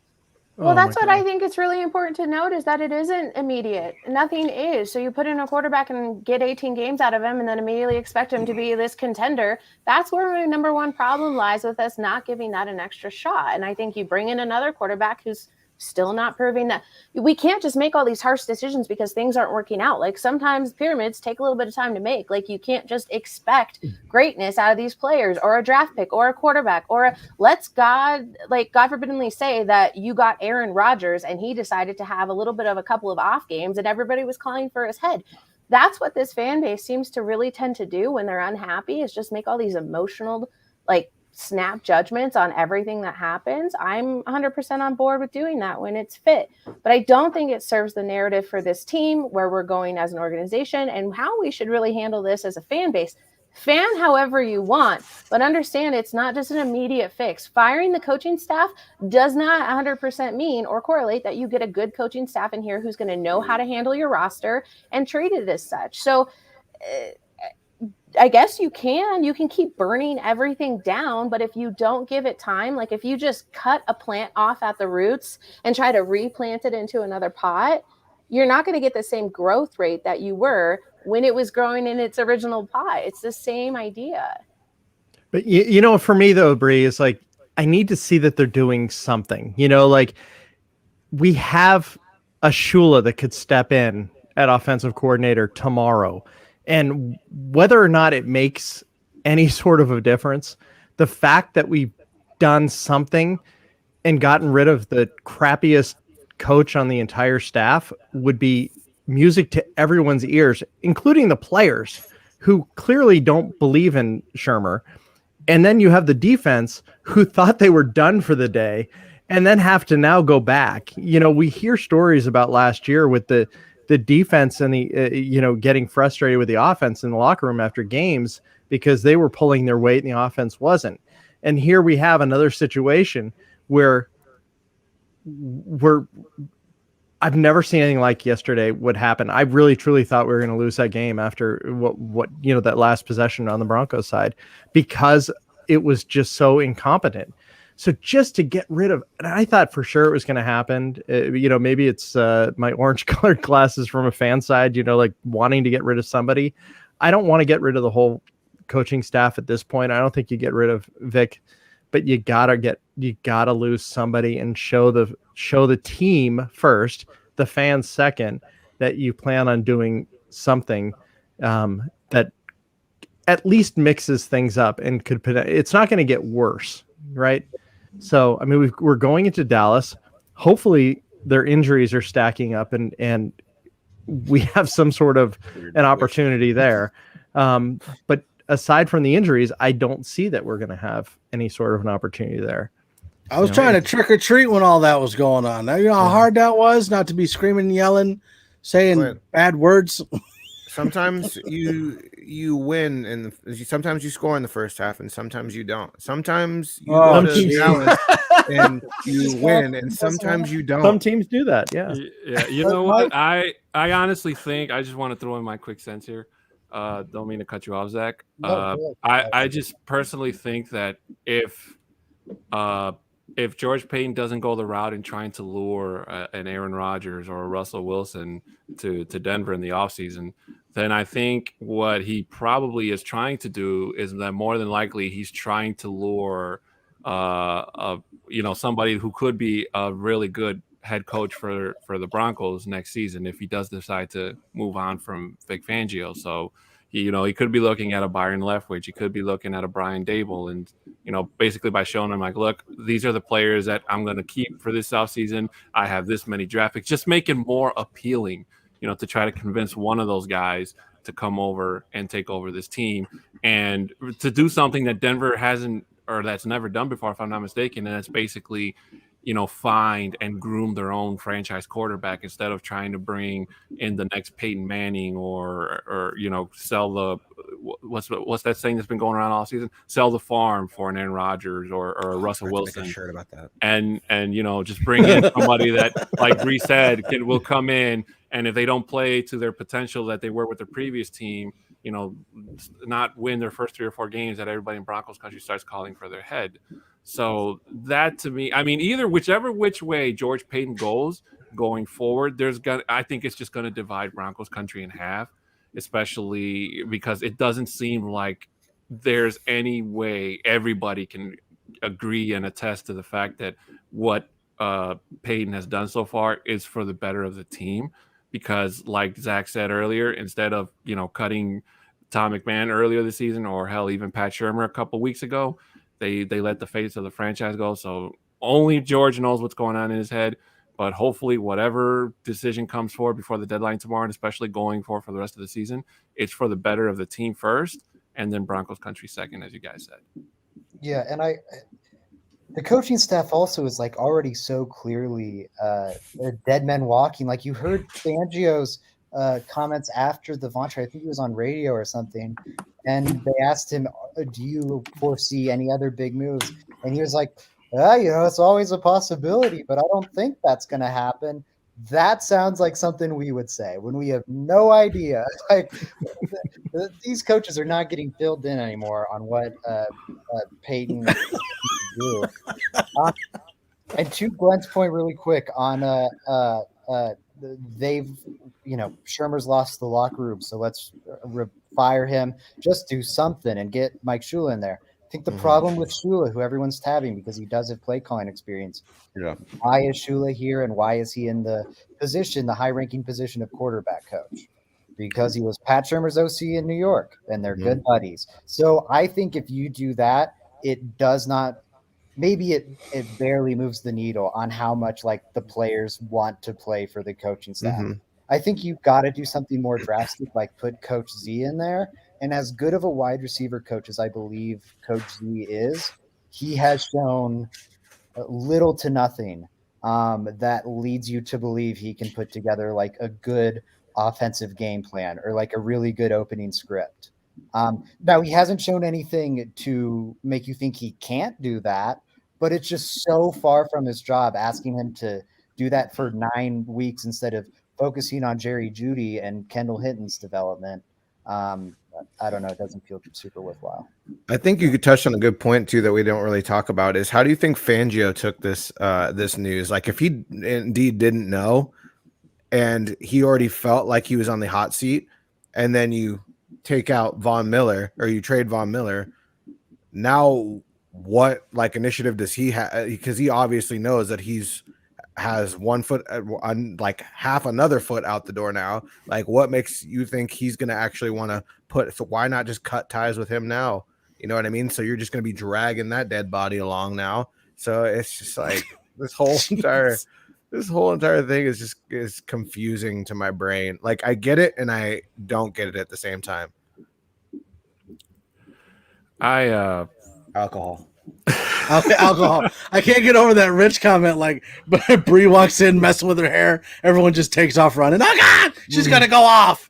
Well, that's what I think it's really important to note, is that it isn't immediate. Nothing is. So you put in a quarterback and get 18 games out of him and then immediately expect him to be this contender. That's where my number one problem lies with us not giving that an extra shot. And I think you bring in another quarterback who's still not proving that. We can't just make all these harsh decisions because things aren't working out. Like, sometimes pyramids take a little bit of time to make. Like, you can't just expect greatness out of these players or a draft pick or a quarterback or God forbiddenly say that you got Aaron Rodgers and he decided to have a little bit of a couple of off games and everybody was calling for his head. That's what this fan base seems to really tend to do when they're unhappy, is just make all these emotional, snap judgments on everything that happens. I'm 100% on board with doing that when it's fit, but I don't think it serves the narrative for this team, where we're going as an organization, and how we should really handle this as a fan base. Fan however you want, but understand it's not just an immediate fix. Firing the coaching staff does not 100% mean or correlate that you get a good coaching staff in here who's going to know how to handle your roster and treat it as such. So I guess you can keep burning everything down, but if you don't give it time, like if you just cut a plant off at the roots and try to replant it into another pot, you're not going to get the same growth rate that you were when it was growing in its original pot. It's the same idea. But for me though, Bri, is like, I need to see that they're doing something. We have a Shula that could step in at offensive coordinator tomorrow. And whether or not it makes any sort of a difference, the fact that we've done something and gotten rid of the crappiest coach on the entire staff would be music to everyone's ears, including the players who clearly don't believe in Shermer. And then you have the defense who thought they were done for the day and then have to now go back. We hear stories about last year with the defense and the, getting frustrated with the offense in the locker room after games because they were pulling their weight and the offense wasn't. And here we have another situation where we're I've never seen anything like yesterday would happen. I really truly thought we were going to lose that game after what that last possession on the Broncos side, because it was just so incompetent. So just to get rid of, and I thought for sure it was going to happen. Maybe it's my orange colored glasses from a fan side, like wanting to get rid of somebody. I don't want to get rid of the whole coaching staff at this point. I don't think you get rid of Vic, but you gotta lose somebody and show the team first, the fans second, that you plan on doing something that at least mixes things up and it's not going to get worse, right? So, I mean, we're going into Dallas. Hopefully their injuries are stacking up and we have some sort of an opportunity there. But aside from the injuries, I don't see that we're going to have any sort of an opportunity there. I was trying to trick or treat when all that was going on. Now, you know how hard that was not to be screaming and yelling, saying bad words. Sometimes you win, and sometimes you score in the first half, and sometimes you don't. Sometimes you go to Dallas and you win, and sometimes you don't. Some teams do that, yeah. You know what? I honestly think, I just want to throw in my quick sense here. Don't mean to cut you off, Zach. I just personally think that if George Payton doesn't go the route in trying to lure an Aaron Rodgers or a Russell Wilson to Denver in the offseason, then I think what he probably is trying to do is that more than likely he's trying to lure somebody who could be a really good head coach for the Broncos next season if he does decide to move on from Vic Fangio. So he could be looking at a Byron Leftwich, he could be looking at a Brian Dable, and basically by showing him, like, look, these are the players that I'm going to keep for this offseason. I have this many draft picks, just make it more appealing, to try to convince one of those guys to come over and take over this team and to do something that Denver hasn't, or that's never done before, if I'm not mistaken. And that's basically, find and groom their own franchise quarterback instead of trying to bring in the next Peyton Manning or sell the what's that saying that's been going around all season? Sell the farm for an Aaron Rodgers or a Russell Wilson. Make a shirt about that. And just bring in somebody that, like Bri said, will come in, and if they don't play to their potential that they were with their previous team, not win their first 3 or 4 games, that everybody in Broncos country starts calling for their head. So that, to me, I mean, which way George Payton goes going forward, I think it's just going to divide Broncos country in half, especially because it doesn't seem like there's any way everybody can agree and attest to the fact that what Payton has done so far is for the better of the team. Because, like Zach said earlier, instead of cutting Tom McMahon earlier this season, or hell, even Pat Shurmur a couple weeks ago, they let the face of the franchise go. So only George knows what's going on in his head. But hopefully, whatever decision comes forward before the deadline tomorrow, and especially going for the rest of the season, it's for the better of the team first, and then Broncos country second, as you guys said. Yeah, and the coaching staff also is like already so clearly dead men walking. Like, you heard Fangio's comments after the Von trade. I think he was on radio or something, and they asked him, do you foresee any other big moves? And he was like, it's always a possibility, but I don't think that's going to happen. That sounds like something we would say when we have no idea. Like, these coaches are not getting filled in anymore on what Peyton do. And to Glenn's point, really quick on they've Shurmur's lost the locker room, so let's fire him. Just do something and get Mike Shula in there. I think the problem with Shula, who everyone's tabbing because he does have play calling experience. Yeah. Why is Shula here, and why is he in the high-ranking position of quarterback coach? Because he was Pat Shurmur's OC in New York, and they're good buddies. So I think if you do that, it does not. Maybe it barely moves the needle on how much like the players want to play for the coaching staff. I think you've got to do something more drastic, like put Coach Z in there. And as good of a wide receiver coach as I believe Coach Z is, he has shown little to nothing that leads you to believe he can put together like a good offensive game plan or like a really good opening script. Now, he hasn't shown anything to make you think he can't do that, but it's just so far from his job asking him to do that for 9 weeks instead of focusing on Jerry Jeudy and Kendall Hinton's development. I don't know. It doesn't feel super worthwhile. I think you could touch on a good point too that we don't really talk about is how do you think Fangio took this this news? Like if he indeed didn't know and he already felt like he was on the hot seat, and then you take out Von Miller or you trade Von Miller, now what like initiative does he have? Because he obviously knows that has 1 foot on like half another foot out the door now. Like what makes you think he's going to actually want to so why not just cut ties with him now? You know what I mean? So you're just going to be dragging that dead body along now. So it's just like this whole entire thing is confusing to my brain. Like I get it and I don't get it at the same time. Alcohol. Alcohol. I can't get over that Rich comment. Like, Bri walks in, messing with her hair. Everyone just takes off running. Oh God, she's gonna go off.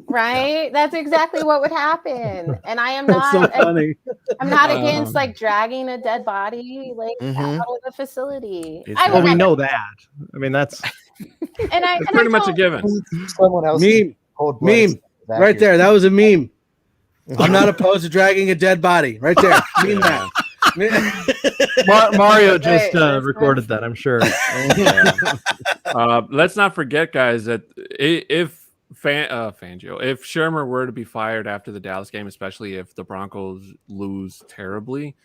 Right? That's exactly what would happen. And I am not. So funny. I'm not against like dragging a dead body like out of the facility. Well, we know that. I mean, that's and pretty much a given. Someone else meme right there. That was a meme. I'm not opposed to dragging a dead body. Right there. Meme that. Mario just recorded that, I'm sure. Let's not forget, guys, that if Fangio, if Shermer were to be fired after the Dallas game, especially if the Broncos lose terribly,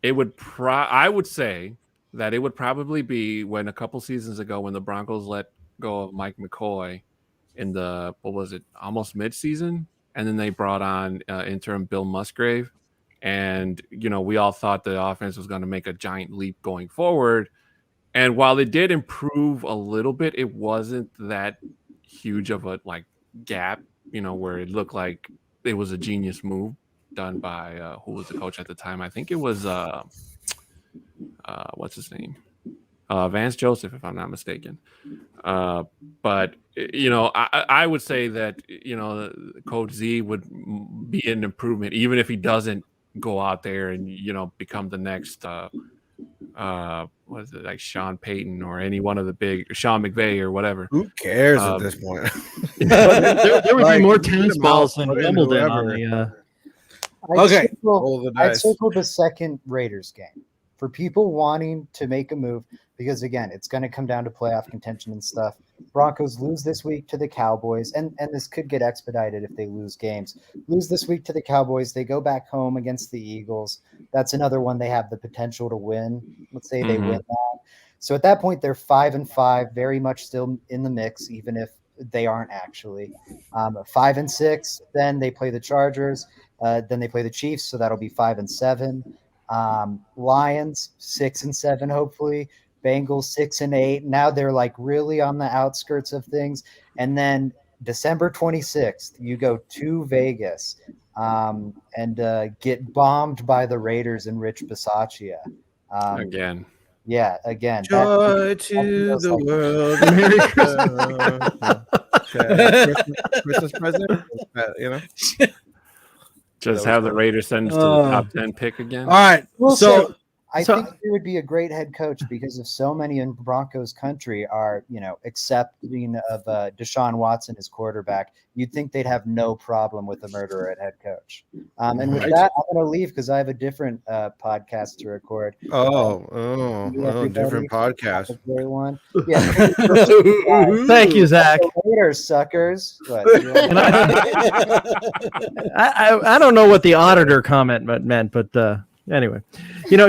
it would I would say that it would probably be when a couple seasons ago when the Broncos let go of Mike McCoy in the almost mid-season, and then they brought on interim Bill Musgrave. And, we all thought the offense was going to make a giant leap going forward. And while it did improve a little bit, it wasn't that huge of a gap, where it looked like it was a genius move done by who was the coach at the time? I think it was what's his name? Vance Joseph, if I'm not mistaken. But I would say that Coach Z would be an improvement, even if he doesn't go out there and become the next what is it, like Sean Payton or any one of the big Sean McVay or whatever. Who cares at this point? there would be more tennis balls than Wimbledon on the I circled the second Raiders game for people wanting to make a move, because again, it's going to come down to playoff contention and stuff. Broncos lose this week to the Cowboys, and this could get expedited if they lose games. Lose this week to the Cowboys, they go back home against the Eagles. That's another one they have the potential to win. Let's say they win that. So at that point, they're 5-5, very much still in the mix, even if they aren't actually. 5-6, then they play the Chargers, then they play the Chiefs, so that'll be 5-7. Lions 6-7, hopefully. Bengals 6-8. Now they're really on the outskirts of things. And then December 26th, you go to Vegas and get bombed by the Raiders and Rich Bisaccia. Again. Yeah, again. Joy to the world. Merry Christmas. Christmas present. Just have the Raiders send us to the top 10 pick again. All right. I think he would be a great head coach because of so many in Broncos country are, accepting of Deshaun Watson as quarterback. You'd think they'd have no problem with a murderer at head coach. And with that, I'm going to leave because I have a different podcast to record. Different podcast. Everyone. Yeah. Thank you, Zach. Later, suckers. I don't know what the auditor comment meant, but anyway,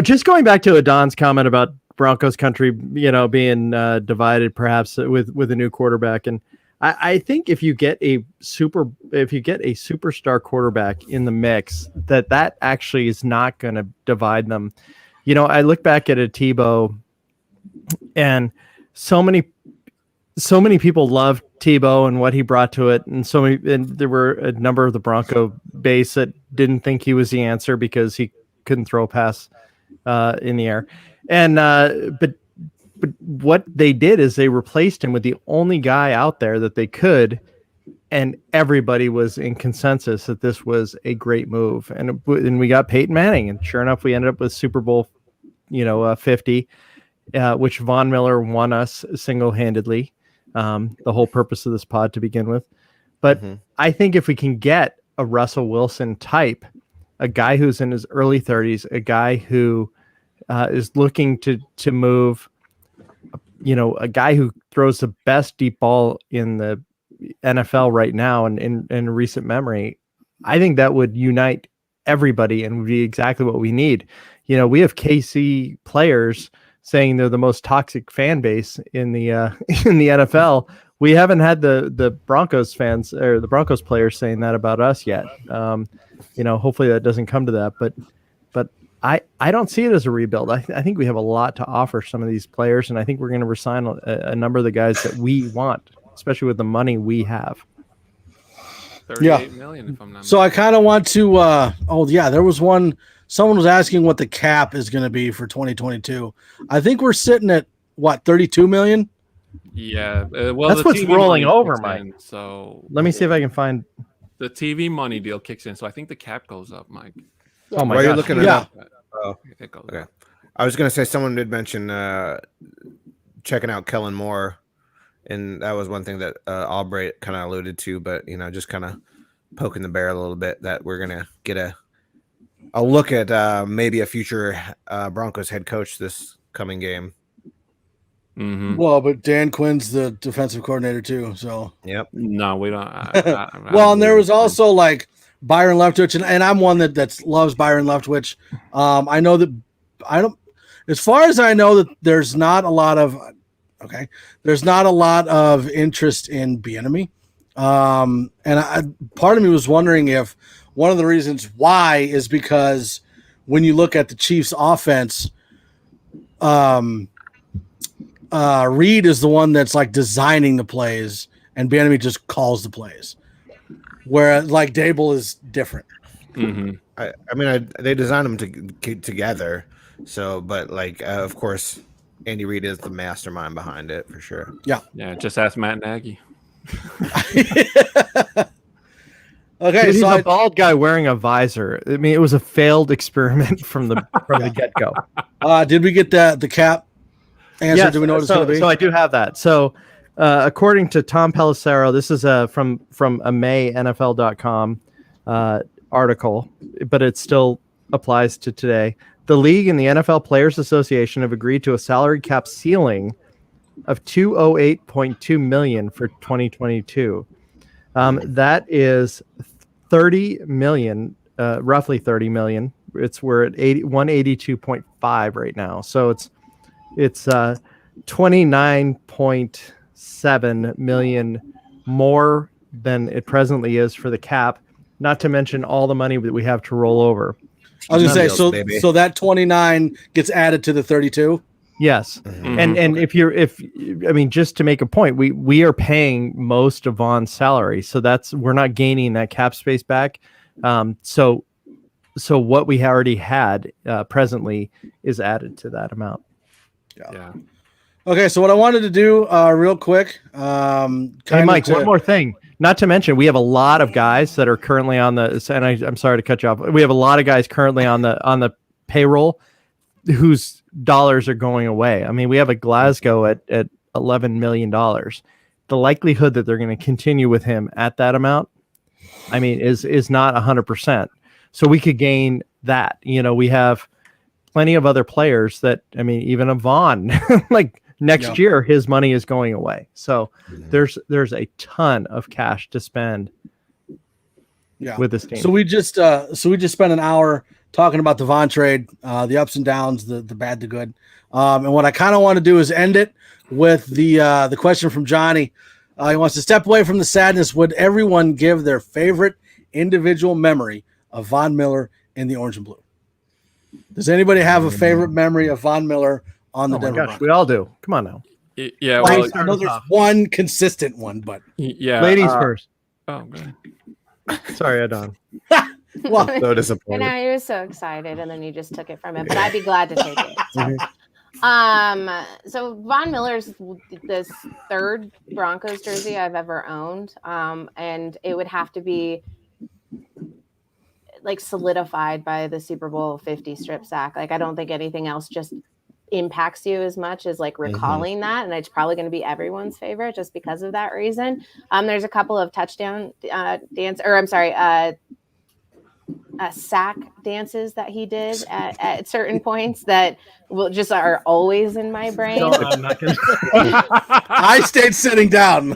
just going back to Adon's comment about Broncos country, being divided perhaps with a new quarterback. And I think if you get a superstar quarterback in the mix, that actually is not going to divide them. I look back at a Tebow, and so many people loved Tebow and what he brought to it, and there were a number of the Bronco base that didn't think he was the answer because he couldn't throw a pass in the air. And but what they did is they replaced him with the only guy out there that they could, and everybody was in consensus that this was a great move. And we got Peyton Manning, and sure enough, we ended up with Super Bowl 50. which Von Miller won us single-handedly. The whole purpose of this pod to begin with. But I think if we can get a Russell Wilson type, a guy who's in his early 30s, a guy who is looking to move, a guy who throws the best deep ball in the NFL right now and in recent memory, I think that would unite everybody and would be exactly what we need. We have KC players saying they're the most toxic fan base in the in the NFL. We haven't had the Broncos fans or the Broncos players saying that about us yet. Hopefully that doesn't come to that, but I don't see it as a rebuild. I think we have a lot to offer some of these players, and I think we're going to resign a number of the guys that we want, especially with the money we have. 38 million, if I'm not So I kind of want to. There was one. Someone was asking what the cap is going to be for 2022. I think we're sitting at what, 32 million. Yeah, well, that's what's TV rolling money over, kicks Mike. in, so let me see if I can find the TV money deal kicks in. So I think the cap goes up, Mike. Oh my While gosh. you're looking it up. Oh, It goes okay. up. I was gonna say someone did mention checking out Kellen Moore, and that was one thing that Albright kind of alluded to, but just kind of poking the bear a little bit that we're gonna get a look at maybe a future Broncos head coach this coming game. Mm-hmm. Well, but Dan Quinn's the defensive coordinator too, so Yep. No, we don't. well, and there was also like Byron Leftwich, and I'm one that loves Byron Leftwich. I know that as far as I know, that there's not a lot of interest in Bieniemy. And part of me was wondering if one of the reasons why is because when you look at the Chiefs' offense, Reed is the one that's like designing the plays, and Bieniemy just calls the plays. Whereas like Dable is different. Mm-hmm. They designed them together. So, but of course, Andy Reid is the mastermind behind it for sure. Yeah. Just ask Matt Nagy. Okay, Dude, he's so a bald guy wearing a visor. I mean, it was a failed experiment from the get-go. Did we get the cap answer? Yes, Do we know what it's going to be? So I do have that. So according to Tom Pelissero, this is from a MayNFL.com article, but it still applies to today. The league and the NFL Players Association have agreed to a salary cap ceiling of $208.2 million for 2022. That is 30 million, roughly 30 million. We're at 182.5 right now. So it's 29.7 million more than it presently is for the cap, not to mention all the money that we have to roll over. I was going to say, so that 29 gets added to the 32. Yes. Mm-hmm. And just to make a point, we are paying most of Von's salary. So we're not gaining that cap space back. So what we already had presently is added to that amount. Yeah. Okay. So what I wanted to do real quick. Hey, Mike, one more thing. Not to mention, we have a lot of guys that are currently on and I'm sorry to cut you off. We have a lot of guys currently on the payroll whose dollars are going away. I mean, we have a Glasgow at $11 million. The likelihood that they're going to continue with him at that amount, is not 100%. So we could gain that. We have plenty of other players that, even a Vaughn, like next year, his money is going away. So there's a ton of cash to spend with this team. So we just spent an hour talking about the Von trade, the ups and downs, the bad, the good. And what I kind of want to do is end it with the question from Johnny. He wants to step away from the sadness. Would everyone give their favorite individual memory of Von Miller in the orange and blue? Does anybody have a favorite memory of Von Miller on the Denver Broncos? We all do. Come on now. Yeah. Well, I know there's one consistent one, but ladies first. Oh, good. Sorry, Adon. Well, so disappointed. And I was so excited, and then you just took it from him. But I'd be glad to take it. So Von Miller's this third Broncos jersey I've ever owned, and it would have to be like solidified by the Super Bowl 50 strip sack. Like I don't think anything else just impacts you as much as like recalling that, and it's probably going to be everyone's favorite just because of that reason. There's a couple of touchdown sack dances that he did at certain points that are always in my brain. No, I'm not gonna. I stayed sitting down.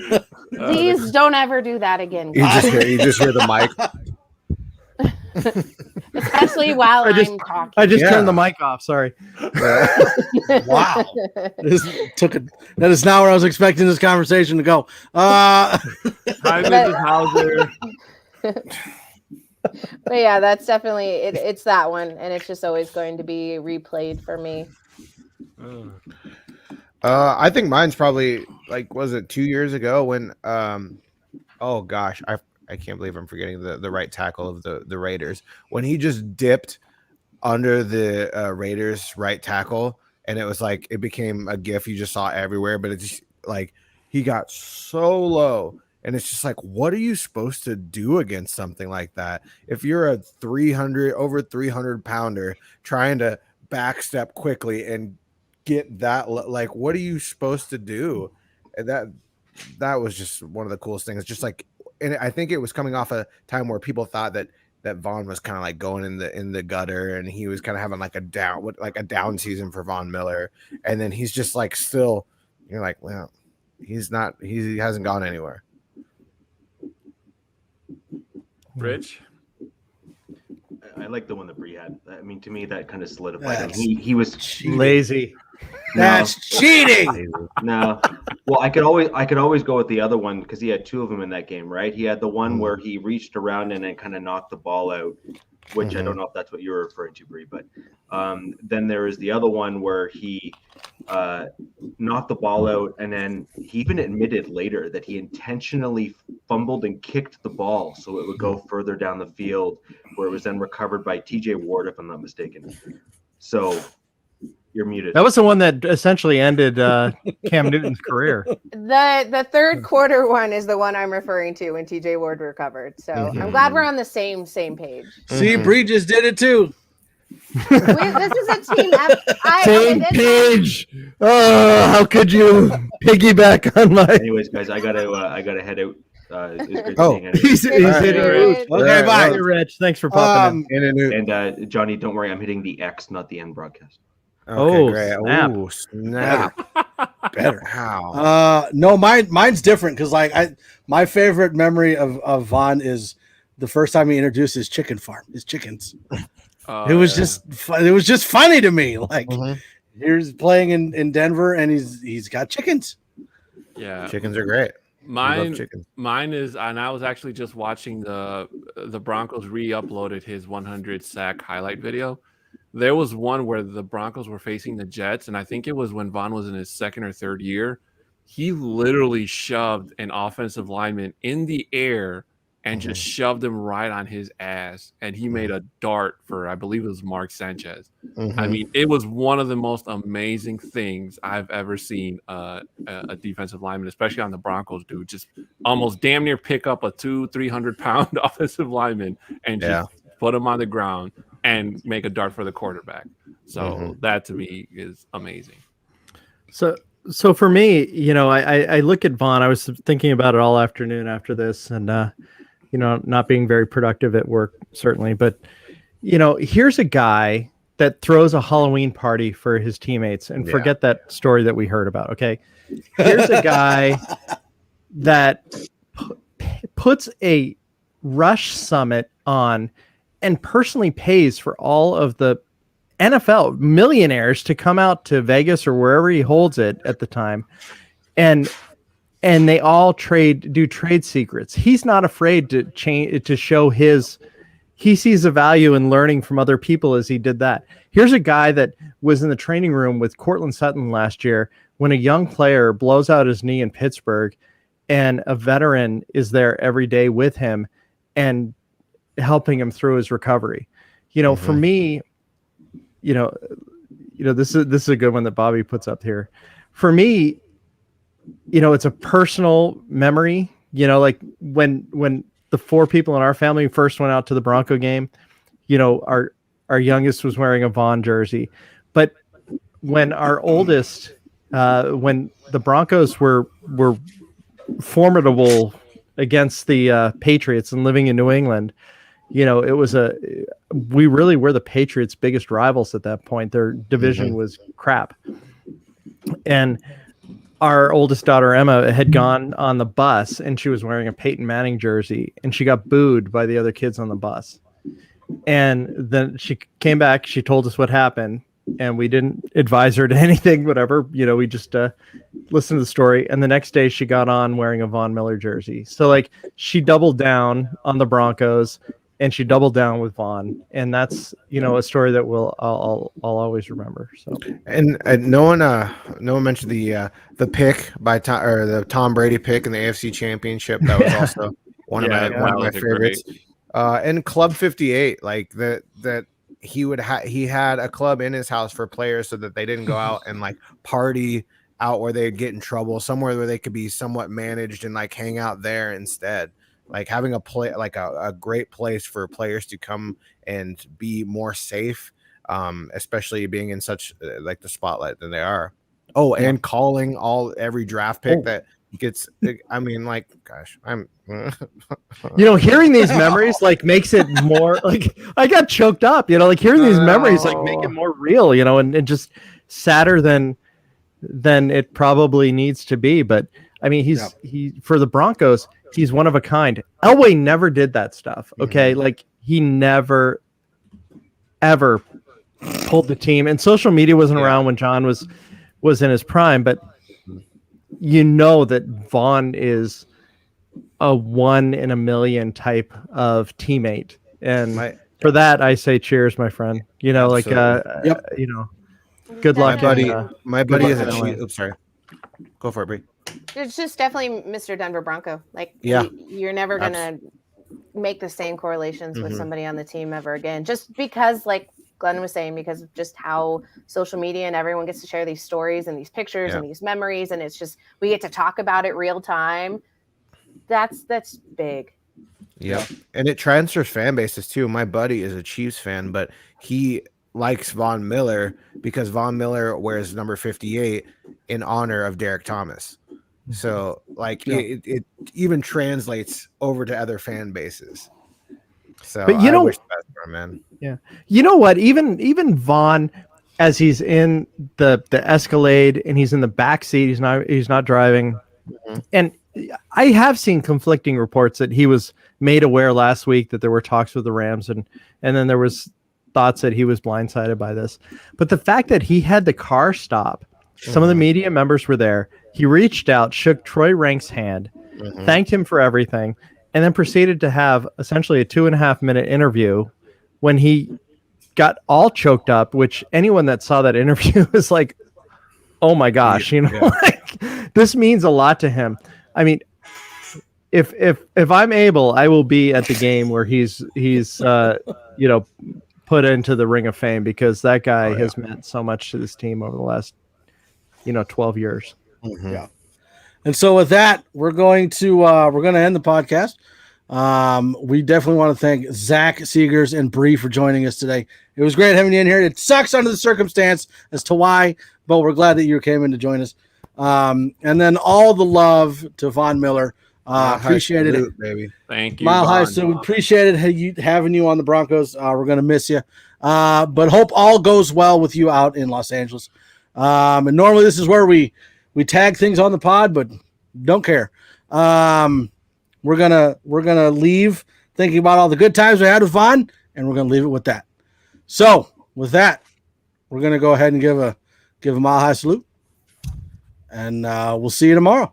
Please don't ever do that again. You just hear the mic. Especially while I'm talking. I just turned the mic off. Sorry. Wow. That is not where I was expecting this conversation to go. Hi, Mrs. Hauser. But yeah, that's definitely it's that one, and it's just always going to be replayed for me. I think mine's probably was it 2 years ago when oh gosh, I can't believe I'm forgetting the right tackle of the Raiders when he just dipped under the Raiders right tackle, and it was it became a gif you just saw everywhere, but it's just he got so low, and it's just what are you supposed to do against something like that? If you're a over 300 pounder trying to backstep quickly and get that, what are you supposed to do? And that was just one of the coolest things. Just and I think it was coming off a time where people thought that Vaughn was kind of going in the gutter, and he was kind of having a down season for Von Miller, and then he's just still, you're well, he hasn't gone anywhere. Rich? I like the one that Bri had. I mean, to me, that kind of solidified him. He was lazy. That's cheating. No. Well, I could always go with the other one because he had two of them in that game, right? He had the one where he reached around and then kind of knocked the ball out, which I don't know if that's what you were referring to, Bri, but then there is the other one where he knocked the ball out, and then he even admitted later that he intentionally fumbled and kicked the ball so it would go further down the field, where it was then recovered by TJ Ward, if I'm not mistaken. So you're muted. That was the one that essentially ended Cam Newton's career. The third quarter one is the one I'm referring to when TJ Ward recovered. So I'm glad we're on the same page. See, Bri just did it too. This is a team Same page. Oh, how could you piggyback on my? Anyways, guys, I gotta head out. He's hitting Rich. Okay, bye, Rich. Thanks for popping in. And Johnny, don't worry, I'm hitting the X, not the N broadcast. Okay, great. Snap. Ooh, snap. Better. How? No, mine's different because my favorite memory of Vaughn is the first time he introduced his chicken farm, his chickens. It was just funny to me. Here's playing in Denver, and he's got chickens. Yeah, chickens are great. Mine is, and I was actually just watching the Broncos re-uploaded his 100 sack highlight video. There was one where the Broncos were facing the Jets, and I think it was when Vaughn was in his second or third year. He literally shoved an offensive lineman in the air and just shoved him right on his ass, and he made a dart for, I believe it was Mark Sanchez. I mean, it was one of the most amazing things I've ever seen a defensive lineman, especially on the Broncos, do. Just almost damn near pick up a 200-300 pound offensive lineman and just put him on the ground and make a dart for the quarterback. So that to me is amazing. So for me, I look at Vaughn. I was thinking about it all afternoon after this, and not being very productive at work, certainly. But, here's a guy that throws a Halloween party for his teammates, and forget that story that we heard about. Okay. Here's a guy that puts a rush summit on and personally pays for all of the NFL millionaires to come out to Vegas or wherever he holds it at the time. And they all do trade secrets. He's not afraid to show he sees a value in learning from other people as he did that. Here's a guy that was in the training room with Cortland Sutton last year when a young player blows out his knee in Pittsburgh, and a veteran is there every day with him and helping him through his recovery. For me, this is a good one that Bobby puts up here. For me, it's a personal memory, when the four people in our family first went out to the Bronco game, our youngest was wearing a Vaughn jersey, but when our oldest, when the Broncos were formidable against the Patriots and living in New England, it was we really were the Patriots' biggest rivals at that point. Their division was crap. And our oldest daughter, Emma, had gone on the bus and she was wearing a Peyton Manning jersey and she got booed by the other kids on the bus. And then she came back, she told us what happened, and we didn't advise her to anything, whatever. We just listened to the story. And the next day she got on wearing a Von Miller jersey. So like she doubled down on the Broncos and she doubled down with Von. And that's, a story that I'll always remember. So, and no one mentioned the pick by the Tom Brady pick in the AFC Championship. That was also one of my favorites. And Club 58, like that he had a club in his house for players so that they didn't go out and like party out where they'd get in trouble, somewhere where they could be somewhat managed and like hang out there instead. Like having a great place for players to come and be more safe, especially being in such like the spotlight than they are. Oh, and calling every draft pick that gets. I mean, like, gosh, I'm. Hearing these memories like makes it more like I got choked up. Like hearing these memories like make it more real. And just sadder than it probably needs to be. But I mean, he for the Broncos. He's one of a kind. Elway never did that stuff. Okay. Like he never, ever pulled the team, and social media wasn't around when John was in his prime, but that Vaughn is a 1 in a million type of teammate. And for that, I say cheers, my friend. Good luck. My buddy is a cheat. Oops, sorry. Go for it, Bri. It's just definitely Mr. Denver Bronco. Like, you're never going to make the same correlations with somebody on the team ever again. Just because, like Glenn was saying, because of just how social media and everyone gets to share these stories and these pictures and these memories. And it's just, we get to talk about it real time. That's big. Yeah. And it transfers fan bases too. My buddy is a Chiefs fan, but he likes Von Miller because Von Miller wears number 58 in honor of Derek Thomas. So like it even translates over to other fan bases. So but I wish the best for him, man. Yeah. You know what? Even Vaughn, as he's in the Escalade and he's in the back seat, he's not driving. And I have seen conflicting reports that he was made aware last week that there were talks with the Rams and then there was thoughts that he was blindsided by this. But the fact that he had the car stop, some of the media members were there. He reached out, shook Troy Rank's hand, thanked him for everything, and then proceeded to have essentially a 2.5 minute interview when he got all choked up, which anyone that saw that interview was like, oh my gosh, like this means a lot to him. I mean, if I'm able, I will be at the game where he's put into the Ring of Fame, because that guy has meant so much to this team over the last 12 years. Yeah. And so with that, we're going to end the podcast. We definitely want to thank Zach Segars and Bri for joining us today. It was great having you in here. It sucks under the circumstance as to why, but we're glad that you came in to join us. And then all the love to Von Miller. Appreciated it, baby. Thank you. Mile High. So we appreciated having you on the Broncos. We're going to miss you. But hope all goes well with you out in Los Angeles. And normally this is where we tag things on the pod, but don't care. We're gonna leave thinking about all the good times we had with Von, and we're gonna leave it with that. So with that, we're gonna go ahead and give a Mile High salute, and we'll see you tomorrow.